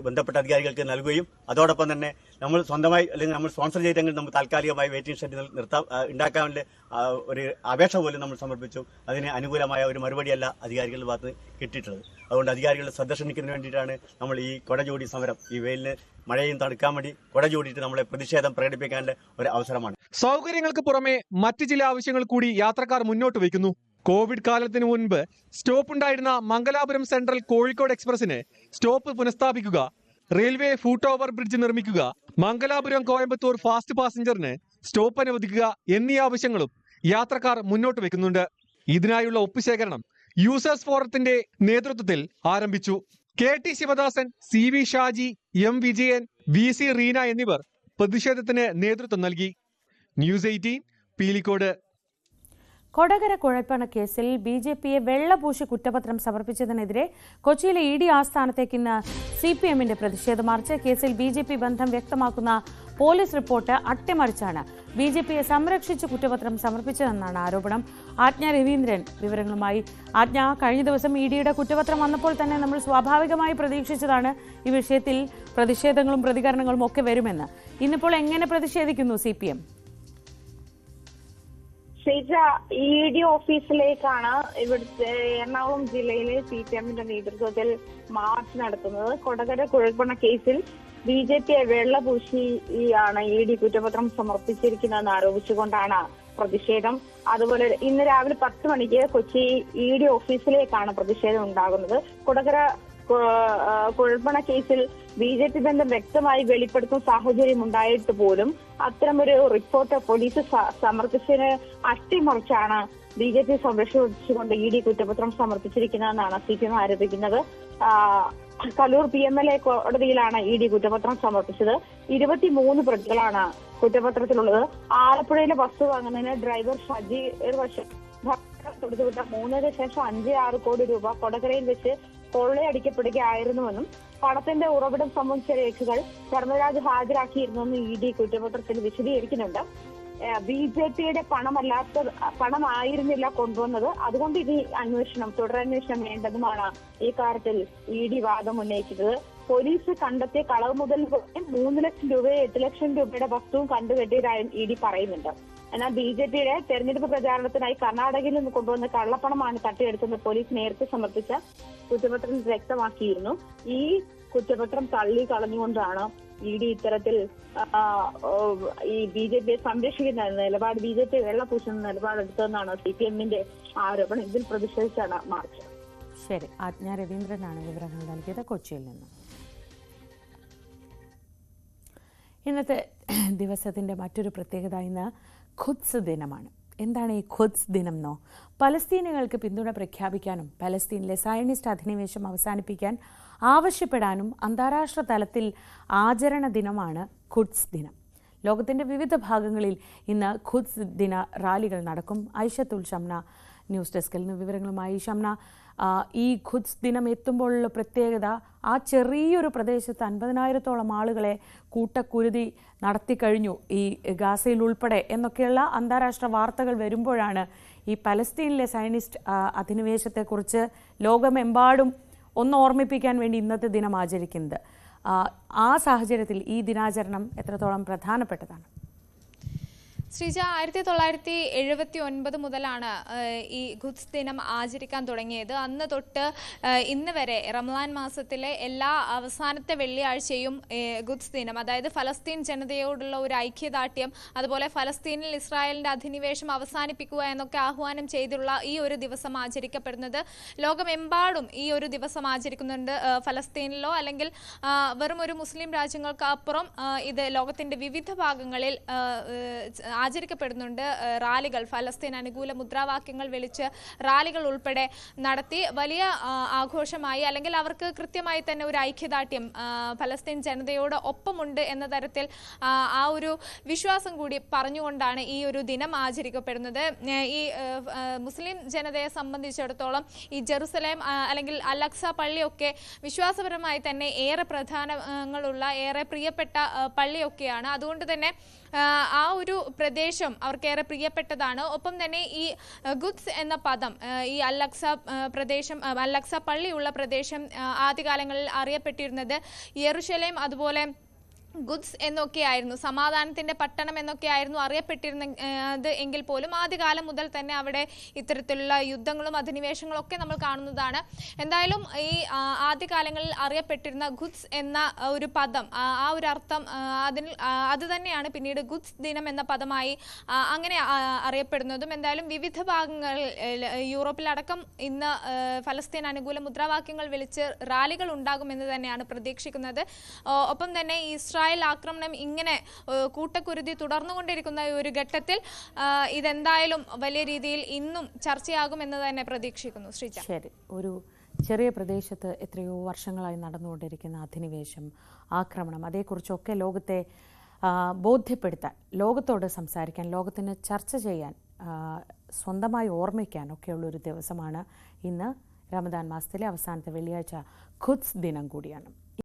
ബന്ധപ്പെട്ട അധികാരികൾക്ക് നൽകുകയും അതോടൊപ്പം തന്നെ നമ്മൾ സ്വന്തമായി അല്ലെങ്കിൽ നമ്മൾ സ്പോൺസർ ചെയ്തെങ്കിൽ നമുക്ക് താൽക്കാലികമായി വെയിറ്റിംഗ് ഷെഡ് ഉണ്ടാക്കാൻ ഒരു അപേക്ഷ പോലും നമ്മൾ സമർപ്പിച്ചു. അതിന് അനുകൂലമായ ഒരു മറുപടിയല്ല അധികാരികളുടെ ഭാഗത്ത് കിട്ടിയിട്ടുള്ളത്. അതുകൊണ്ട് അധികാരികളുടെ ശ്രദ്ധ ക്ഷണിക്കുന്നതിന് വേണ്ടിയിട്ടാണ് നമ്മൾ ഈ കൊടചൂടി സമരം, ഈ വെയിലിന് മഴയും തടുക്കാൻ വേണ്ടി കൊടചൂടിയിട്ട് നമ്മളെ പ്രതിഷേധം പ്രകടിപ്പിക്കാനുള്ള ഒരു അവസരമാണ്. സൗകര്യങ്ങൾക്ക് പുറമെ മറ്റ് ചില ആവശ്യങ്ങൾ കൂടി യാത്രക്കാർ മുന്നോട്ട് വയ്ക്കുന്നു. കോവിഡ് കാലത്തിന് മുൻപ് സ്റ്റോപ്പ് ഉണ്ടായിരുന്ന മംഗലാപുരം സെൻട്രൽ കോഴിക്കോട് എക്സ്പ്രസിന് സ്റ്റോപ്പ് പുനഃസ്ഥാപിക്കുക, റെയിൽവേ ഫൂട്ട് ഓവർ ബ്രിഡ്ജ് നിർമ്മിക്കുക, മംഗലാപുരം കോയമ്പത്തൂർ ഫാസ്റ്റ് പാസഞ്ചറിന് സ്റ്റോപ്പ് അനുവദിക്കുക എന്നീ ആവശ്യങ്ങളും യാത്രക്കാർ മുന്നോട്ട് വെക്കുന്നുണ്ട്. ഇതിനായുള്ള ഒപ്പുശേഖരണം യൂസേഴ്സ് ഫോറത്തിന്റെ നേതൃത്വത്തിൽ ആരംഭിച്ചു. KT Sivadasan, CV Shaji, M Vijayan, VC Reena എന്നിവർ പ്രതിഷേധത്തിന് നേതൃത്വം നൽകി. ന്യൂസ് 18 പീലിക്കോട്. കൊടകര കുഴൽപ്പണ കേസിൽ BJPയെ വെള്ളപൂശി കുറ്റപത്രം സമർപ്പിച്ചതിനെതിരെ കൊച്ചിയിലെ ED ആസ്ഥാനത്തേക്ക് ഇന്ന് CPMന്റെ പ്രതിഷേധ മാർച്ച്. കേസിൽ BJP ബന്ധം വ്യക്തമാക്കുന്ന പോലീസ് റിപ്പോർട്ട് അട്ടിമറിച്ചാണ് BJPയെ സംരക്ഷിച്ച് കുറ്റപത്രം സമർപ്പിച്ചതെന്നാണ് ആരോപണം. ആജ്ഞ രവീന്ദ്രൻ വിവരങ്ങളുമായി. ആജ്ഞ, കഴിഞ്ഞ ദിവസം EDയുടെ കുറ്റപത്രം വന്നപ്പോൾ തന്നെ നമ്മൾ സ്വാഭാവികമായി പ്രതീക്ഷിച്ചതാണ് ഈ വിഷയത്തിൽ പ്രതിഷേധങ്ങളും പ്രതികരണങ്ങളും ഒക്കെ വരുമെന്ന്. ഇന്നിപ്പോൾ എങ്ങനെ പ്രതിഷേധിക്കുന്നു CPM? ശ്രീജ, ED ഓഫീസിലേക്കാണ് ഇവിടുത്തെ എറണാകുളം ജില്ലയിലെ CPMന്റെ നേതൃത്വത്തിൽ മാർച്ച് നടത്തുന്നത്. കൊടകര കുഴൽപ്പണ കേസിൽ BJPയെ വെള്ളപൂശിയാണ് ED കുറ്റപത്രം സമർപ്പിച്ചിരിക്കുന്നതെന്ന് ആരോപിച്ചുകൊണ്ടാണ് പ്രതിഷേധം. അതുപോലെ ഇന്ന് രാവിലെ 10 മണിക്ക് കൊച്ചി ED ഓഫീസിലേക്കാണ് പ്രതിഷേധം ഉണ്ടാകുന്നത്. കൊടകര കുഴൽപ്പണ കേസിൽ BJP ബന്ധം വ്യക്തമായി വെളിപ്പെടുത്തുന്ന സാഹചര്യം ഉണ്ടായിട്ട് പോലും അത്തരമൊരു റിപ്പോർട്ട് പോലീസ് സമർപ്പിച്ചതിന് അട്ടിമറിച്ചാണ് BJP സംരക്ഷിച്ചുകൊണ്ട് ED കുറ്റപത്രം സമർപ്പിച്ചിരിക്കുന്നതെന്നാണ് CPM ആരോപിക്കുന്നത്. കലൂർ PMLA കോടതിയിലാണ് ED കുറ്റപത്രം സമർപ്പിച്ചത്. 23 പ്രതികളാണ് കുറ്റപത്രത്തിലുള്ളത്. ആലപ്പുഴയിലെ ബസ് വാങ്ങുന്നതിന് ഡ്രൈവർ ഷജി കൊടുത്തുവിട്ട 3.56 കോടി രൂപ കൊടകരയിൽ വെച്ച് കൊള്ളയടിക്കപ്പെടുകയായിരുന്നുവെന്നും പണത്തിന്റെ ഉറവിടം സംബന്ധിച്ച രേഖകൾ ധർമ്മരാജ് ഹാജരാക്കിയിരുന്നെന്നും ED കുറ്റപത്രത്തിൽ വിശദീകരിക്കുന്നുണ്ട്. BJPയുടെ പണമായിരുന്നില്ല കൊണ്ടുവന്നത്, അതുകൊണ്ട് ഇനി തുടരന്വേഷണം വേണ്ടതുമാണ് ഈ കാര്യത്തിൽ ED വാദം ഉന്നയിച്ചത്. പോലീസ് കണ്ടെത്തിയ കളവ് മുതൽ 3 ലക്ഷം രൂപയും 8 ലക്ഷം രൂപയുടെ വസ്തുവും കണ്ടുകെട്ടിയതായും ED പറയുന്നുണ്ട്. എന്നാൽ BJPയുടെ തെരഞ്ഞെടുപ്പ് പ്രചാരണത്തിനായി കർണാടകയിൽ നിന്ന് കൊണ്ടുവന്ന കള്ളപ്പണമാണ് തട്ടിയെടുത്തെന്ന് പോലീസ് നേരത്തെ സമർപ്പിച്ച കുറ്റപത്രത്തിൽ വ്യക്തമാക്കിയിരുന്നു. ഈ കുറ്റപത്രം തള്ളിക്കളഞ്ഞുകൊണ്ടാണ് ED ഇത്തരത്തിൽ ഈ BJPയെ സംരക്ഷിക്കുന്ന നിലപാട്, BJPയെ വെള്ളപൂശുന്ന നിലപാടെടുത്തതെന്നാണ് CPMന്റെ ആരോപണം. ഇതിൽ പ്രതിഷേധിച്ചാണ് മാർച്ച്. ശരി, ആജ്ഞ രവീന്ദ്രനാണ് വിവരങ്ങൾ നൽകിയത് കൊച്ചിയിൽ നിന്ന്. ഇന്നത്തെ ദിവസത്തിന്റെ മറ്റൊരു പ്രത്യേകത ഇന്ന് ഖുദ്സ് ദിനമാണ്. എന്താണ് ഈ ഖുദ്സ് ദിനം എന്നോ? പലസ്തീനികൾക്ക് പിന്തുണ പ്രഖ്യാപിക്കാനും പലസ്തീനിലെ സയനിസ്റ്റ് അധിനിവേശം അവസാനിപ്പിക്കാൻ ആവശ്യപ്പെടാനും അന്താരാഷ്ട്ര തലത്തിൽ ആചരണ ദിനമാണ് ഖുദ്സ് ദിനം. ലോകത്തിന്റെ വിവിധ ഭാഗങ്ങളിൽ ഇന്ന് ഖുദ്സ് ദിന റാലികൾ നടക്കും. ഐഷത്തുൽ ഷംന ന്യൂസ് ഡെസ്കിൽ നിന്ന് വിവരങ്ങളുമായി ഷംന. ഈ ഖുദ്സ് ദിനം എത്തുമ്പോഴുള്ള പ്രത്യേകത, ആ ചെറിയൊരു പ്രദേശത്ത് 50,000-ഓളം ആളുകളെ കൂട്ടക്കുരുതി നടത്തിക്കഴിഞ്ഞു ഈ ഗാസയിൽ ഉൾപ്പെടെ എന്നൊക്കെയുള്ള അന്താരാഷ്ട്ര വാർത്തകൾ വരുമ്പോഴാണ് ഈ പലസ്തീനിലെ സയനിസ്റ്റ് അധിനിവേശത്തെക്കുറിച്ച് ലോകമെമ്പാടും ഒന്ന് ഓർമ്മിപ്പിക്കാൻ വേണ്ടി ഇന്നത്തെ ദിനം ആചരിക്കുന്നത്. ആ സാഹചര്യത്തിൽ ഈ ദിനാചരണം എത്രത്തോളം പ്രധാനപ്പെട്ടതാണ്? ശ്രീജ, 1979 മുതലാണ് ഈ ഖുദ്സ് ദിനം ആചരിക്കാൻ തുടങ്ങിയത്. അന്ന് തൊട്ട് ഇന്ന് വരെ റമദാൻ മാസത്തിലെ എല്ലാ അവസാനത്തെ വെള്ളിയാഴ്ചയും ഖുദ്സ് ദിനം, അതായത് ഫലസ്തീൻ ജനതയോടുള്ള ഒരു ഐക്യദാർഢ്യം, അതുപോലെ ഫലസ്തീനിൽ ഇസ്രായേലിന്റെ അധിനിവേശം അവസാനിപ്പിക്കുക എന്നൊക്കെ ആഹ്വാനം ചെയ്തുള്ള ഈ ഒരു ദിവസം ആചരിക്കപ്പെടുന്നത്. ലോകമെമ്പാടും ഈ ഒരു ദിവസം ആചരിക്കുന്നുണ്ട്. ഫലസ്തീനിലോ അല്ലെങ്കിൽ വെറും ഒരു മുസ്ലിം രാജ്യങ്ങൾക്ക് അപ്പുറം ഇത് ലോകത്തിന്റെ വിവിധ ഭാഗങ്ങളിൽ ആചരിക്കപ്പെടുന്നുണ്ട്. റാലികൾ, ഫലസ്തീൻ അനുകൂല മുദ്രാവാക്യങ്ങൾ വിളിച്ച് റാലികൾ ഉൾപ്പെടെ നടത്തി വലിയ ആഘോഷമായി, അല്ലെങ്കിൽ അവർക്ക് കൃത്യമായി തന്നെ ഒരു ഐക്യദാർഢ്യം ഫലസ്തീൻ ജനതയോട് ഒപ്പമുണ്ട് എന്ന തരത്തിൽ ആ ഒരു വിശ്വാസം കൂടി പറഞ്ഞുകൊണ്ടാണ് ഈ ഒരു ദിനം ആചരിക്കപ്പെടുന്നത്. ഈ മുസ്ലിം ജനതയെ സംബന്ധിച്ചിടത്തോളം ഈ ജെറുസലേം അല്ലെങ്കിൽ അൽ-അഖ്സ പള്ളിയൊക്കെ വിശ്വാസപരമായി തന്നെ ഏറെ പ്രധാനങ്ങളുള്ള, ഏറെ പ്രിയപ്പെട്ട പള്ളിയൊക്കെയാണ്. അതുകൊണ്ട് തന്നെ ആ ഒരു പ്രദേശം അവർക്കേറെ പ്രിയപ്പെട്ടതാണ്. ഒപ്പം തന്നെ ഈ ഖുദ്സ് എന്ന പദം, ഈ അൽ-അഖ്സ പ്രദേശം, അൽ-അഖ്സ പള്ളിയുള്ള പ്രദേശം ആദ്യകാലങ്ങളിൽ അറിയപ്പെട്ടിരുന്നത് യെരുശലേം, അതുപോലെ ഖുദ്സ് എന്നൊക്കെയായിരുന്നു, സമാധാനത്തിന്റെ പട്ടണം എന്നൊക്കെയായിരുന്നു അറിയപ്പെട്ടിരുന്നത് എങ്കിൽ പോലും ആദ്യകാലം മുതൽ തന്നെ അവിടെ ഇത്തരത്തിലുള്ള യുദ്ധങ്ങളും അധിനിവേശങ്ങളും ഒക്കെ നമ്മൾ കാണുന്നതാണ്. എന്തായാലും ഈ ആദ്യകാലങ്ങളിൽ അറിയപ്പെട്ടിരുന്ന ഖുദ്സ് എന്ന ഒരു പദം, ആ ഒരു അർത്ഥം അത് തന്നെയാണ് പിന്നീട് ഖുദ്സ് ദിനം എന്ന പദമായി അങ്ങനെ അറിയപ്പെടുന്നതും. എന്തായാലും വിവിധ ഭാഗങ്ങളിൽ, യൂറോപ്പിലടക്കം ഇന്ന് ഫലസ്തീൻ അനുകൂല മുദ്രാവാക്യങ്ങൾ വിളിച്ച് റാലികൾ ഉണ്ടാകുമെന്ന് തന്നെയാണ് പ്രതീക്ഷിക്കുന്നത്. ഒപ്പം തന്നെ ഇസ്രായേൽ ആക്രമണം ഇങ്ങനെ കൂട്ടക്കുരുതി തുടർന്നുകൊണ്ടിരിക്കുന്ന ഒരു ഘട്ടത്തിൽ ഇതെന്തായാലും വലിയ രീതിയിൽ ഇന്നും ചർച്ചയാകുമെന്ന് തന്നെ പ്രതീക്ഷിക്കുന്നു. ശ്രീജ, ശരി. ഒരു ചെറിയ പ്രദേശത്ത് എത്രയോ വർഷങ്ങളായി നടന്നുകൊണ്ടിരിക്കുന്ന അധിനിവേശം, ആക്രമണം, അതേക്കുറിച്ചൊക്കെ ലോകത്തെ ബോധ്യപ്പെടുത്താൻ, ലോകത്തോട് സംസാരിക്കാൻ, ലോകത്തിന് ചർച്ച ചെയ്യാൻ, സ്വന്തമായി ഓർമ്മിക്കാൻ ഒക്കെയുള്ളൊരു ദിവസമാണ് ഇന്ന്. റമദാൻ മാസത്തിലെ അവസാനത്തെ വെള്ളിയാഴ്ച ഖുദ്സ് ദിനം കൂടിയാണ്.